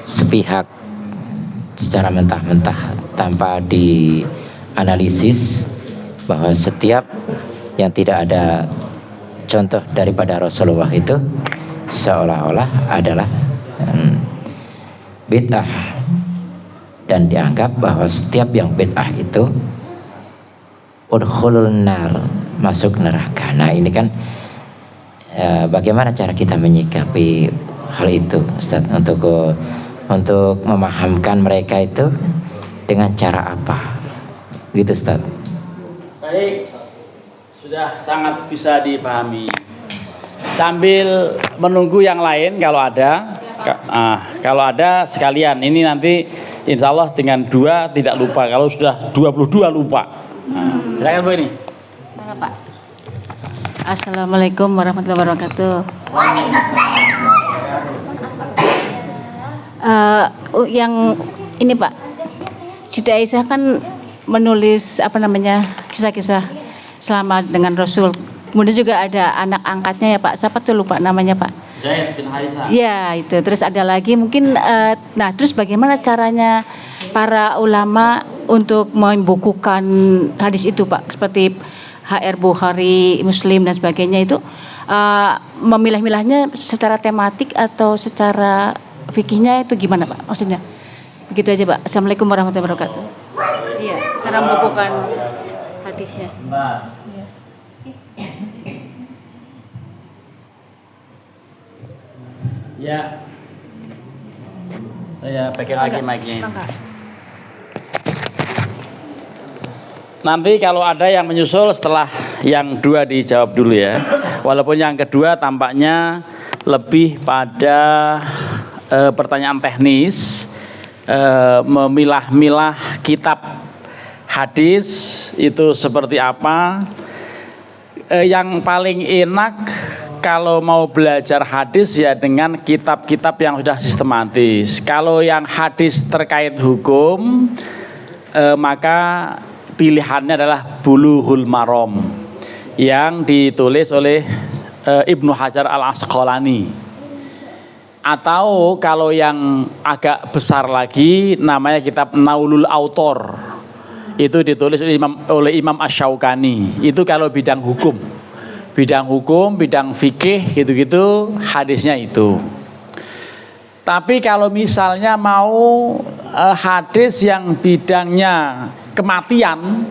sepihak, secara mentah-mentah tanpa dianalisis bahwa setiap yang tidak ada contoh daripada Rasulullah itu seolah-olah adalah bid'ah, dan dianggap bahwa setiap yang bid'ah itu udkhulul nar, masuk neraka. Nah ini kan bagaimana cara kita menyikapi hal itu, Ustaz, untuk memahamkan mereka itu dengan cara apa gitu, Ustaz? Baik, sudah sangat bisa dipahami. Sambil menunggu yang lain kalau ada, kalau ada sekalian ini nanti insya Allah dengan 2 tidak lupa, kalau sudah 22 lupa. Silakan Bu ini. Mana Pak? Assalamualaikum warahmatullahi wabarakatuh. Yang ini Pak, Siti Aisyah kan menulis kisah-kisah selama dengan Rasul. Kemudian juga ada anak angkatnya ya Pak. Siapa tuh lupa namanya Pak? Zaid bin Harisah. Ya itu. Terus ada lagi mungkin. Nah terus bagaimana caranya para ulama untuk membukukan hadis itu Pak? Seperti HR Bukhari, Muslim dan sebagainya itu memilah-milahnya secara tematik atau secara fikihnya itu gimana Pak? Maksudnya begitu aja Pak. Assalamualaikum warahmatullahi wabarakatuh. Iya, cara membukukan hadisnya. Ya, saya pegang lagi mic-nya. Nanti kalau ada yang menyusul setelah yang 2 dijawab dulu ya. Walaupun yang kedua tampaknya lebih pada pertanyaan teknis, memilah-milah kitab hadis itu seperti apa. Yang paling enak kalau mau belajar hadis ya dengan kitab-kitab yang sudah sistematis. Kalau yang hadis terkait hukum, maka pilihannya adalah Bulughul Maram yang ditulis oleh Ibnu Hajar Al-Asqalani. Atau kalau yang agak besar lagi namanya kitab Naulul Autor. Itu ditulis oleh Imam Asy-Syaukani. Itu kalau bidang hukum. Bidang fikih gitu-gitu hadisnya itu. Tapi kalau misalnya mau hadis yang bidangnya kematian,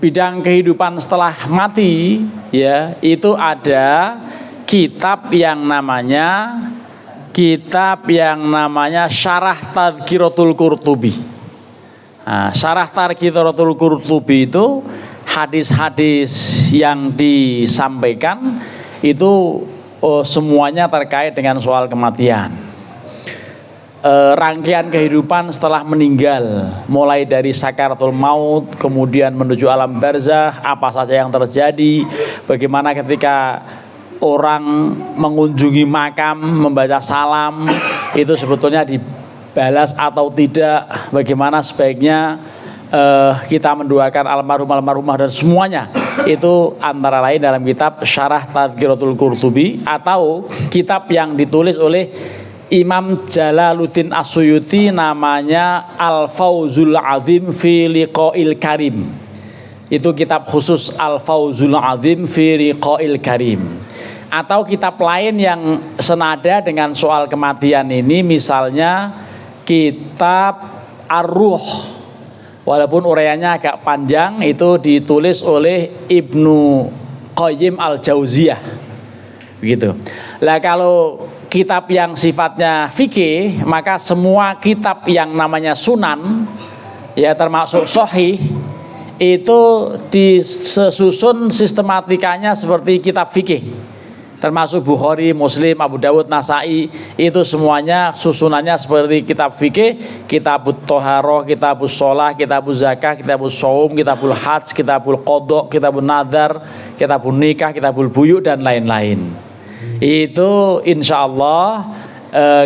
bidang kehidupan setelah mati, ya itu ada kitab yang namanya Syarah Tadhkiratul Qurtubi. Nah, Syarah Tadhkiratul Qurtubi itu hadis-hadis yang disampaikan itu semuanya terkait dengan soal kematian. Rangkaian kehidupan setelah meninggal, mulai dari sakaratul maut, kemudian menuju alam barzakh, apa saja yang terjadi, bagaimana ketika orang mengunjungi makam, membaca salam, itu sebetulnya dibalas atau tidak, bagaimana sebaiknya kita mendoakan almarhumah dan semuanya. Itu antara lain dalam kitab Syarah Tadhkiratul Qurtubi atau kitab yang ditulis oleh Imam Jalaluddin As-Suyuti namanya Al-Fawzul Azim fi Liqa'il Karim. Itu kitab khusus Al-Fawzul Azim fi Liqa'il Karim. Atau kitab lain yang senada dengan soal kematian ini, misalnya kitab Ar-Ruh. Walaupun uraiannya agak panjang, itu ditulis oleh Ibnu Qayyim Al-Jauziyah. Begitu. Lah kalau kitab yang sifatnya fikih, maka semua kitab yang namanya sunan, ya termasuk sahih, itu disusun sistematikanya seperti kitab fikih. Termasuk Bukhari, Muslim, Abu Dawud, Nasai, itu semuanya susunannya seperti kitab fikih, kitabut Thaharah, kitabus Shalah, kitabuz Zakah, kitabus Shaum, kitabul Hajj, kitabul Qadha, kitabun Nadar, kitabun Nikah, kitabul Buyu dan lain-lain. Itu insya Allah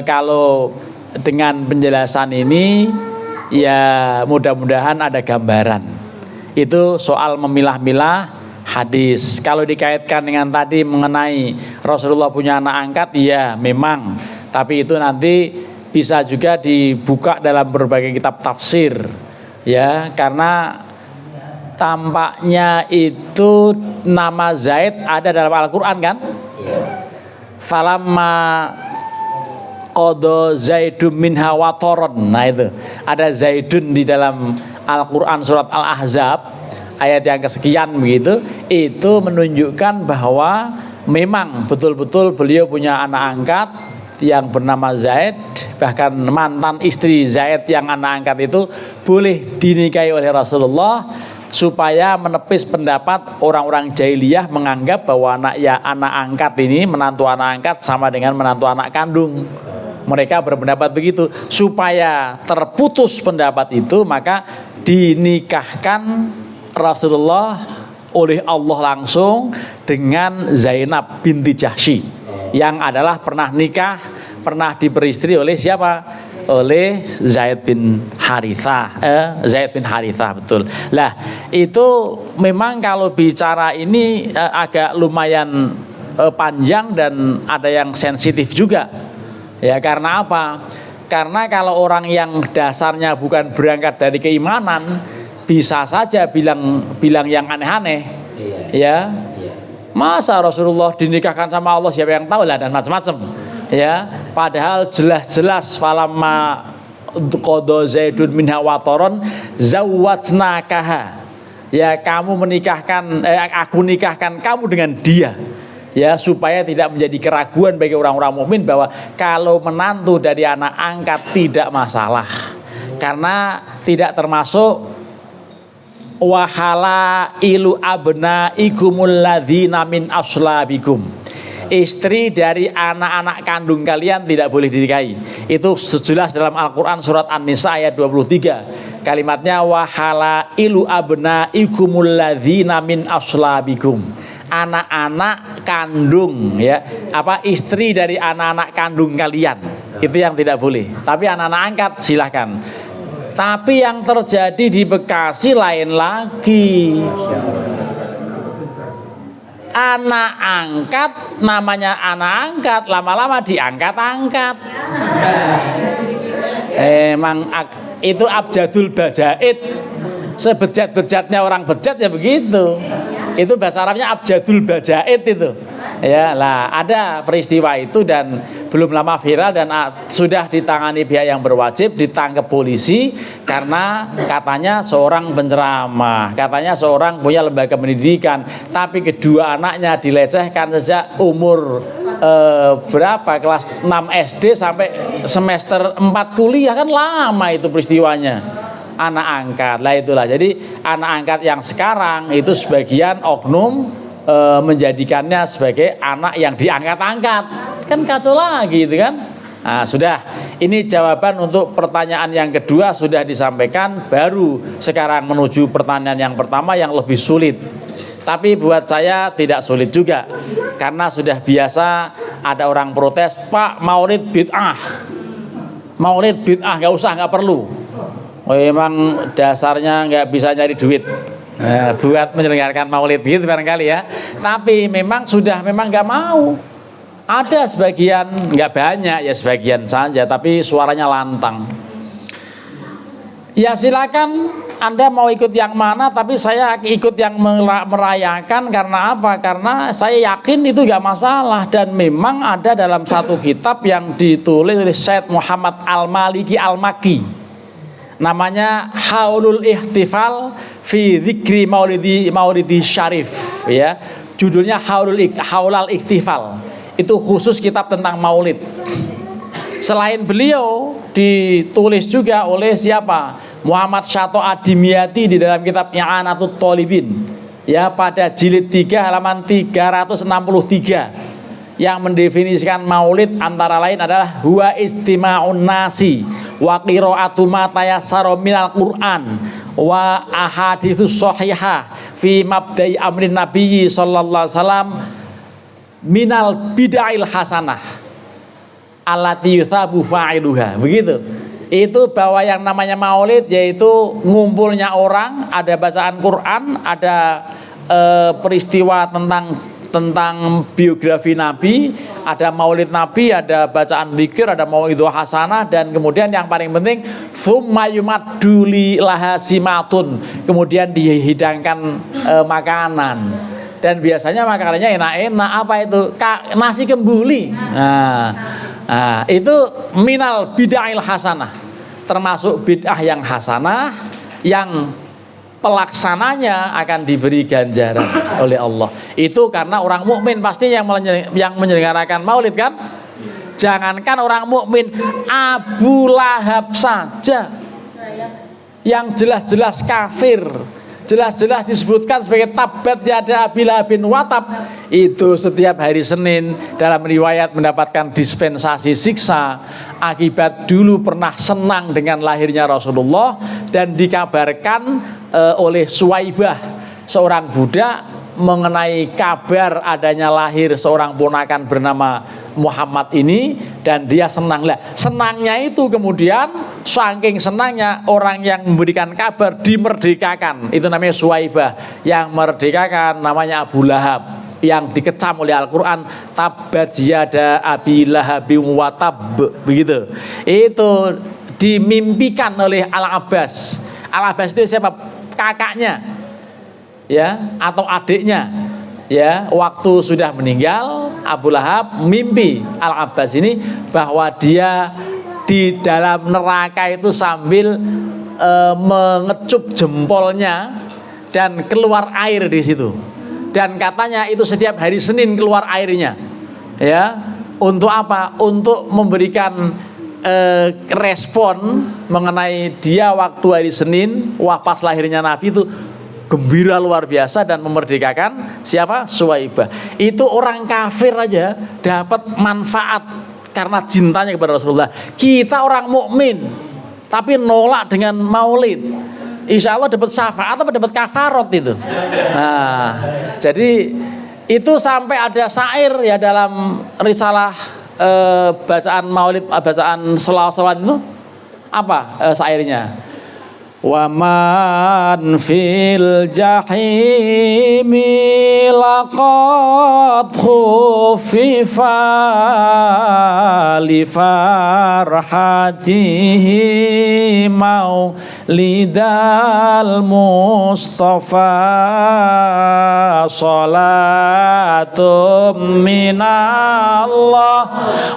kalau dengan penjelasan ini ya mudah-mudahan ada gambaran. Itu soal memilah-milah hadis. Kalau dikaitkan dengan tadi mengenai Rasulullah punya anak angkat, ya memang. Tapi itu nanti bisa juga dibuka dalam berbagai kitab tafsir, ya, karena tampaknya itu nama Zaid ada dalam Al-Quran kan? Falamma qada Zaidun minha wataron. Nah itu ada Zaidun di dalam Al-Quran surat Al-Ahzab ayat yang kesekian begitu. Itu menunjukkan bahwa memang betul-betul beliau punya anak angkat yang bernama Zaid, bahkan mantan istri Zaid yang anak angkat itu boleh dinikahi oleh Rasulullah, supaya menepis pendapat orang-orang jahiliyah menganggap bahwa anak angkat ini, menantu anak angkat sama dengan menantu anak kandung. Mereka berpendapat begitu. Supaya terputus pendapat itu, maka dinikahkan Rasulullah oleh Allah langsung dengan Zainab binti Jahsy, yang adalah pernah diperistri oleh siapa? Oleh Zaid bin Harithah. Zaid bin Harithah, betul. Lah, itu memang kalau bicara ini agak lumayan panjang dan ada yang sensitif juga. Ya, karena apa? Karena kalau orang yang dasarnya bukan berangkat dari keimanan, bisa saja bilang yang aneh-aneh. Ya. Masa Rasulullah dinikahkan sama Allah, siapa yang tahu lah, dan macam-macam. Ya, padahal jelas-jelas falamma qada Zaidun minha wataron zawwajnakaha. Ya, kamu menikahkan aku nikahkan kamu dengan dia. Ya, supaya tidak menjadi keraguan bagi orang-orang mukmin bahwa kalau menantu dari anak angkat tidak masalah. Karena tidak termasuk wahala ilu abnaikumul ladzina min aslabikum. Istri dari anak-anak kandung kalian tidak boleh dinikahi. Itu jelas dalam Al-Quran surat An-Nisa ayat 23. Kalimatnya wahala ilu abnaikumul ladzina min aslabikum. Anak-anak kandung, ya, istri dari anak-anak kandung kalian, itu yang tidak boleh. Tapi anak-anak angkat silahkan. Tapi yang terjadi di Bekasi lain lagi. Anak angkat, namanya anak angkat, lama-lama diangkat-angkat. Emang itu abjadul bajaid. Sebejat-bejatnya orang bejat ya begitu. Itu bahasa Arabnya abjadul bajaid itu. Ya, lah ada peristiwa itu dan belum lama viral dan sudah ditangani pihak yang berwajib, ditangkap polisi karena katanya seorang penceramah, katanya seorang punya lembaga pendidikan, tapi kedua anaknya dilecehkan sejak umur berapa, kelas 6 SD sampai semester 4 kuliah, kan lama itu peristiwanya. Anak angkat, lah itulah. Jadi anak angkat yang sekarang itu sebagian oknum menjadikannya sebagai anak yang diangkat-angkat, kan kacau lagi itu kan. Nah, sudah, ini jawaban untuk pertanyaan yang kedua sudah disampaikan. Baru sekarang menuju pertanyaan yang pertama yang lebih sulit. Tapi buat saya tidak sulit juga, karena sudah biasa ada orang protes, Pak, maulid bid'ah, nggak usah, nggak perlu. Memang dasarnya nggak bisa nyari duit buat menyelenggarakan maulid gitu barangkali ya. Tapi memang nggak mau. Ada sebagian, nggak banyak ya, sebagian saja, tapi suaranya lantang. Ya silakan Anda mau ikut yang mana, tapi saya ikut yang merayakan. Karena apa? Karena saya yakin itu nggak masalah. Dan memang ada dalam satu kitab yang ditulis oleh Syed Muhammad Al-Maliki Al-Maki, namanya Haulul Ihtifal fi Dzikri Maulidi Syarif, ya. Judulnya Haulal Ihtifal. Itu khusus kitab tentang maulid. Selain beliau ditulis juga oleh siapa? Muhammad Syato Adimiyati di dalam kitabnya Anatut Thalibin, ya, pada jilid 3 halaman 363, yang mendefinisikan maulid antara lain adalah huwa istima'un nasi wa qira'atu ma tayassara minal Qur'an wa ahaditsus shahihah fi mabda'i amrin nabiyyi sallallahu alaihi wasallam minal bid'ail hasanah allati yuthabu fa'iluha. Begitu. Itu bahwa yang namanya maulid yaitu ngumpulnya orang, ada bacaan Quran, ada peristiwa tentang tentang biografi Nabi, ada maulid Nabi, ada bacaan zikir, ada mauidhah hasanah, dan kemudian yang paling penting tsumma yumaddu laha simatun, kemudian dihidangkan makanan. Dan biasanya makanannya enak-enak, apa itu? Nasi kembuli. Nah, itu minal bid'ahil hasanah, termasuk bid'ah yang hasanah yang pelaksananya akan diberi ganjaran oleh Allah. Itu karena orang mukmin pasti yang menyelenggarakan maulid kan? Jangankan orang mukmin, Abu Lahab saja yang jelas-jelas kafir, jelas-jelas disebutkan sebagai tabat yada Abi Lahabin watab, itu setiap hari Senin dalam riwayat mendapatkan dispensasi siksa akibat dulu pernah senang dengan lahirnya Rasulullah, dan dikabarkan oleh Suwaibah, seorang budak, mengenai kabar adanya lahir seorang ponakan bernama Muhammad ini, dan dia senang. Lah, senangnya itu kemudian saking senangnya orang yang memberikan kabar dimerdekakan. Itu namanya Suwaibah. Yang merdekakan namanya Abu Lahab, yang dikecam oleh Al-Quran, tabat yada Abi Lahabin wa tab, begitu. Itu dimimpikan oleh Al-Abbas. Al-Abbas itu siapa? Kakaknya, ya, atau adiknya, ya. Waktu sudah meninggal, Abu Lahab mimpi Al-Abbas ini bahwa dia di dalam neraka itu sambil mengecup jempolnya dan keluar air di situ. Dan katanya itu setiap hari Senin keluar airnya, ya. Untuk apa? Untuk memberikan respon mengenai dia waktu hari Senin, wah pas lahirnya Nabi itu gembira luar biasa dan memerdekakan siapa? Suwaibah. Itu orang kafir aja dapat manfaat karena cintanya kepada Rasulullah. Kita orang mukmin tapi nolak dengan maulid, insya Allah dapat syafaat atau dapat kafarot itu. Nah, jadi itu sampai ada syair ya dalam risalah bacaan maulid, bacaan sholawat itu apa syairnya? Wa man fil jahimi laqad khufifa li farhatihi maulidal Mustafa salatum minallah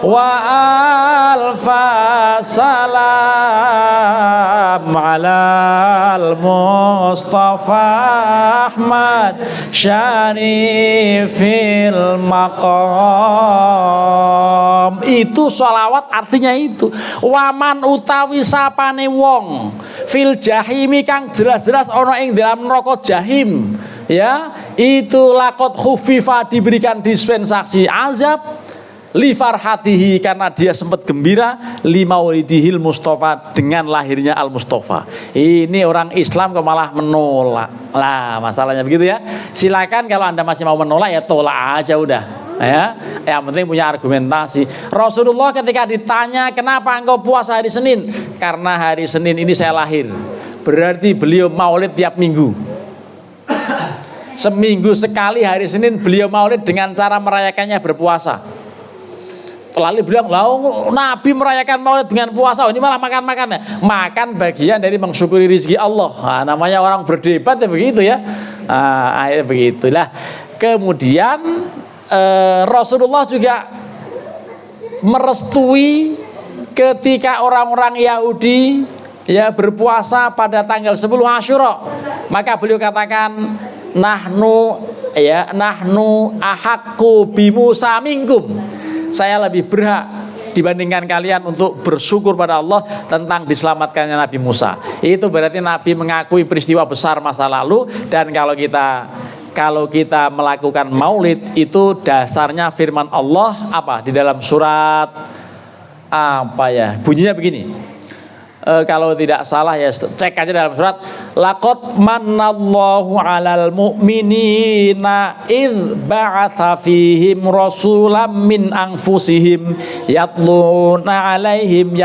wa alfa salam ala al-Mustafa Ahmad syarifil maqam. Itu sholawat artinya itu. Waman utawi sapane wong fil jahimi kang jelas-jelas ono ing dalam neraka jahim, ya, itu lakot khufifa diberikan dispensasi azab li farhatihi karena dia sempat gembira li maulidihil Mustafa dengan lahirnya Al Mustafa. Ini orang Islam kok malah menolak. Lah, masalahnya begitu ya. Silakan kalau Anda masih mau menolak ya tolak aja udah. Ya, yang penting punya argumentasi. Rasulullah ketika ditanya kenapa engkau puasa hari Senin? Karena hari Senin ini saya lahir. Berarti beliau maulid tiap minggu. Seminggu sekali hari Senin beliau maulid dengan cara merayakannya berpuasa. Lalu bilang, Nabi merayakan maulid dengan puasa, ini malah makan-makan ya. Makan bagian dari mensyukuri rezeki Allah. Nah, namanya orang berdebat ya begitu ya. Akhirnya begitulah. Kemudian Rasulullah juga merestui ketika orang-orang Yahudi ya berpuasa pada tanggal 10 Asyura. Maka beliau katakan, nahnu ahaqqu bi Musa minkum. Saya lebih berhak dibandingkan kalian untuk bersyukur pada Allah tentang diselamatkannya Nabi Musa. Itu berarti Nabi mengakui peristiwa besar masa lalu. Dan kalau kita melakukan maulid itu dasarnya firman Allah apa di dalam surat apa ya, bunyinya begini, kalau tidak salah ya cek aja dalam surat, laqad manallahu 'alal mu'minina id ba'atsa fihim rasulam min anfusihim yatlu 'alaihim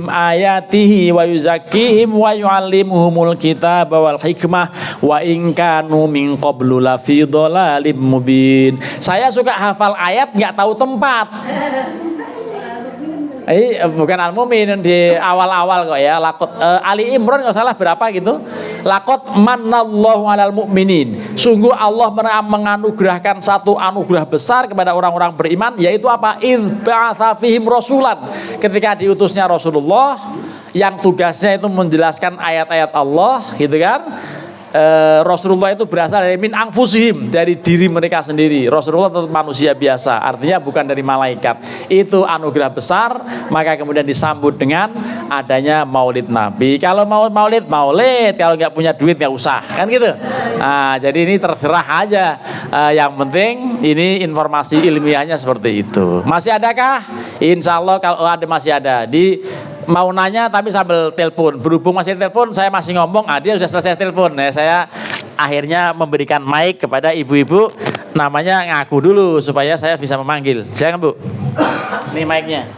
ayatihi wa yuzakkihim wa yu'allimuhumul kitaba wal hikmah wa in kanu min qablu lafi dhalalim mubin. Saya suka hafal ayat nggak tahu tempat. Bukan Al-Mu'minun di awal-awal kok ya. Ali Imran kalau salah berapa gitu. Laqad manallahu 'alal mu'minin. Sungguh Allah menganugerahkan satu anugerah besar kepada orang-orang beriman, yaitu apa? Idz ba'atsa fihim rasulan. Ketika diutusnya Rasulullah yang tugasnya itu menjelaskan ayat-ayat Allah, gitu kan? Rasulullah itu berasal dari min anfusihim, dari diri mereka sendiri. Rasulullah tetap manusia biasa, artinya bukan dari malaikat. Itu anugerah besar, maka kemudian disambut dengan adanya maulid Nabi. Kalau mau maulid, kalau nggak punya duit nggak usah, kan gitu. Nah, jadi ini terserah aja. Yang penting ini informasi ilmiahnya seperti itu. Masih adakah? Insya Allah kalau ada masih ada. Mau nanya tapi sambil telepon. Berhubung masih telepon, saya masih ngomong. Dia sudah selesai telepon. Saya akhirnya memberikan mic kepada ibu-ibu. Namanya ngaku dulu supaya saya bisa memanggil. Silakan Bu. Ini mic-nya.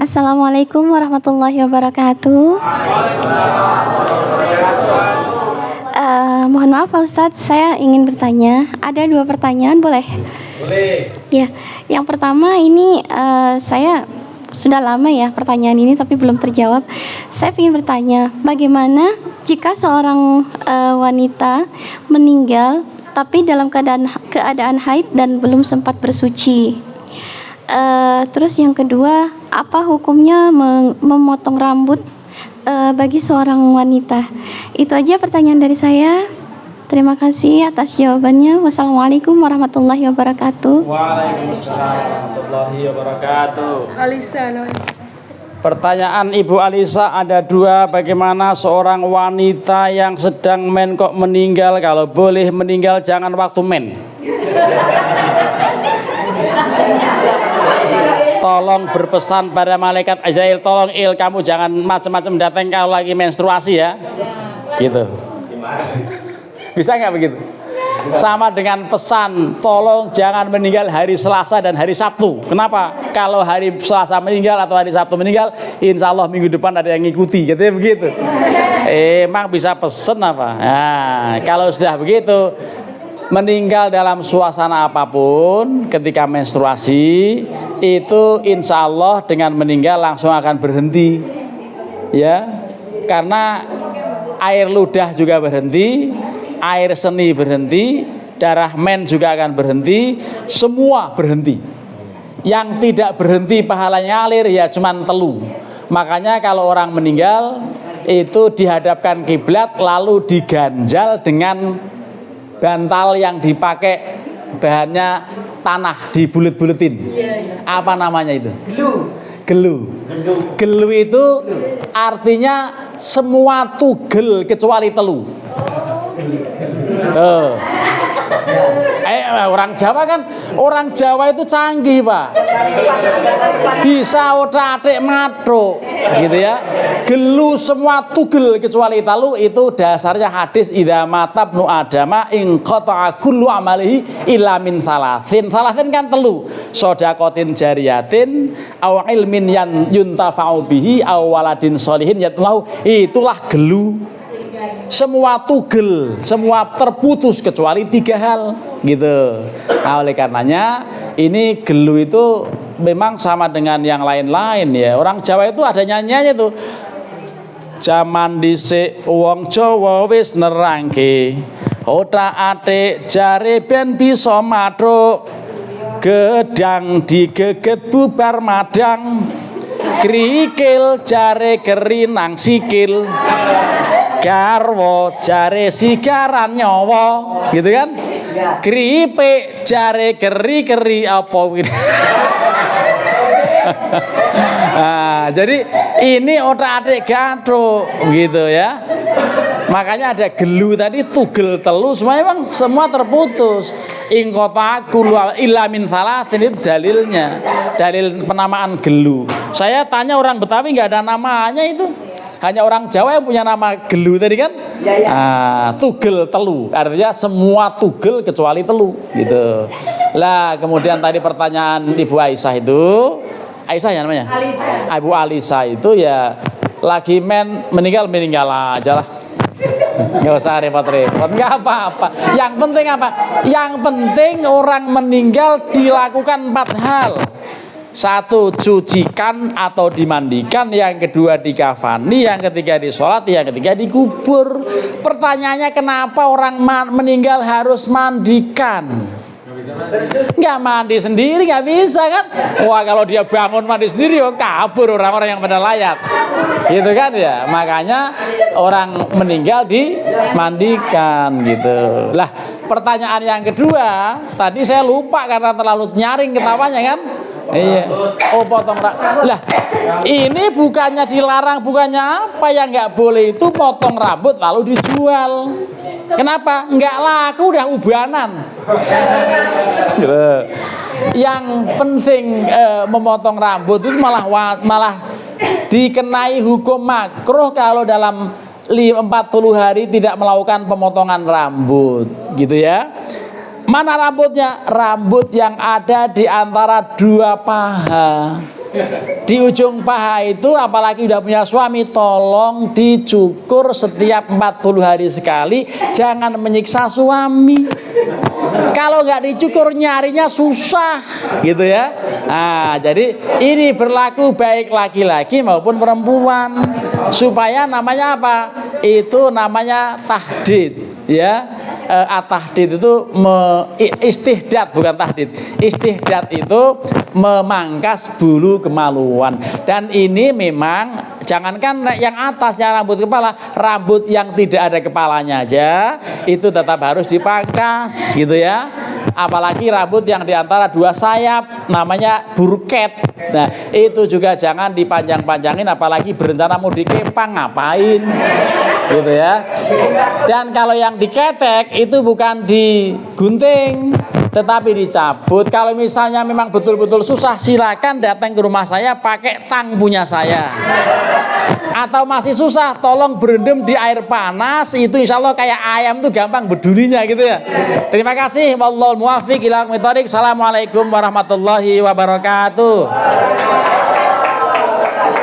Assalamualaikum warahmatullahi wabarakatuh. Mohon maaf Pak Ustadz, saya ingin bertanya. Ada 2 pertanyaan, boleh? Boleh. Ya, yang pertama ini saya sudah lama ya pertanyaan ini tapi belum terjawab. Saya ingin bertanya, bagaimana jika seorang wanita meninggal tapi dalam keadaan haid dan belum sempat bersuci? Terus yang kedua, apa hukumnya memotong rambut bagi seorang wanita? Itu aja pertanyaan dari saya. Terima kasih atas jawabannya. Wassalamualaikum warahmatullahi wabarakatuh. Waalaikumsalam warahmatullahi wabarakatuh. Alisa. Pertanyaan Ibu Alisa ada 2. Bagaimana seorang wanita yang sedang men kok meninggal? Kalau boleh meninggal jangan waktu men. Tolong berpesan pada malaikat Azrail, tolong kamu jangan macam-macam datang kalau lagi menstruasi ya. Gitu. Bisa nggak begitu? Sama dengan pesan, tolong jangan meninggal hari Selasa dan hari Sabtu. Kenapa? Kalau hari Selasa meninggal atau hari Sabtu meninggal, insya Allah minggu depan ada yang ngikuti. Katanya begitu. Emang bisa pesen apa? Nah, kalau sudah begitu, meninggal dalam suasana apapun ketika menstruasi, itu insya Allah dengan meninggal langsung akan berhenti. Ya, karena air ludah juga berhenti, air seni berhenti, darah men juga akan berhenti, semua berhenti. Yang tidak berhenti pahalanya ngalir ya cuman telu. Makanya kalau orang meninggal itu dihadapkan kiblat lalu diganjal dengan bantal yang dipakai bahannya tanah, dibulet-buletin. Apa namanya itu? Gelu. Gelu itu artinya semua tugel kecuali telu. Orang Jawa itu canggih Pak, bisa otak-atik matruk gitu ya. Gelu semua tugel kecuali talu, itu dasarnya hadis idza mata ibnu adama in qata'a kullu amalihi illa min salasin. Salasin kan telu, shadaqatin jariyatin aw ilmin yan yuntafa'u bihi aw waladin sholihin yatlahu. Itulah gelu. Semua tugel, semua terputus kecuali 3 hal gitu. Nah, oleh karenanya ini gelu itu memang sama dengan yang lain-lain ya. Orang Jawa itu ada nyanyiannya tuh. Jaman dhisik wong Jawa wis nerangke, otak-atik jare ben bisa matruk, gedang digeget bubar madang, krikil jare kerinang sikil, garwa jare sigaran nyawa, gitu kan? Keripik jare keri-keri apa gitu. Nah, jadi Ini otak-atik gathuk gitu ya. Makanya ada gelu tadi, tugel telu, semua terputus. In qata'aku illa min salasin, itu dalilnya. Dalil penamaan gelu. Saya tanya orang Betawi nggak ada namanya itu. Hanya orang Jawa yang punya nama gelu tadi kan? Tugel telu, artinya semua tugel kecuali telu gitu. Lah kemudian tadi pertanyaan Ibu Aisyah itu, Aisyah ya namanya? Alisa. Ibu Alisa itu ya lagi meninggal aja lah. Nggak usah repot-repot, nggak apa-apa. Yang penting apa? Yang penting orang meninggal dilakukan 4 hal. 1, cucikan atau dimandikan. Yang kedua, dikafani. Yang ketiga, disolat. Yang ketiga, dikubur. Pertanyaannya, kenapa orang meninggal harus mandikan? Nggak mandi sendiri, nggak bisa kan? Wah, kalau dia bangun mandi sendiri, oh kabur orang-orang yang pada layat, gitu kan ya. Makanya orang meninggal dimandikan gitu. Lah, pertanyaan yang kedua tadi saya lupa karena terlalu nyaring ketawanya kan. Iya. Oh, potong rambut. Lah, ini bukannya dilarang, bukannya apa, yang nggak boleh itu potong rambut lalu dijual. Kenapa? Nggak laku, udah ubanan. Yang penting memotong rambut itu malah dikenai hukum makruh kalau dalam 40 hari tidak melakukan pemotongan rambut, gitu ya. Mana rambutnya? Rambut yang ada di antara 2 paha. Di ujung paha itu, apalagi udah punya suami, tolong dicukur setiap 40 hari sekali. Jangan menyiksa suami. Kalau nggak dicukur nyarinya susah, gitu ya. Nah, jadi ini berlaku baik laki-laki maupun perempuan. Supaya namanya apa? Itu namanya tahdid, ya. At-tahdid itu istihdad, bukan tahdid. Istihdad itu memangkas bulu kemaluan. Dan ini memang jangankan yang atasnya rambut kepala, rambut yang tidak ada kepalanya aja itu tetap harus dipangkas, gitu ya. Apalagi rambut yang diantara 2 sayap, namanya burket. Nah, itu juga jangan dipanjang-panjangin, apalagi berencana mau dikepang, ngapain, gitu ya. Dan kalau yang diketek itu bukan digunting, tetapi dicabut. Kalau misalnya memang betul-betul susah, silakan datang ke rumah saya pakai tang punya saya. Atau masih susah, tolong berendam di air panas, itu insya Allah kayak ayam tuh gampang bedulinya, gitu ya. Terima kasih. Wallahul muwaffiq ila aqwamit thoriq. Assalamualaikum warahmatullahi wabarakatuh.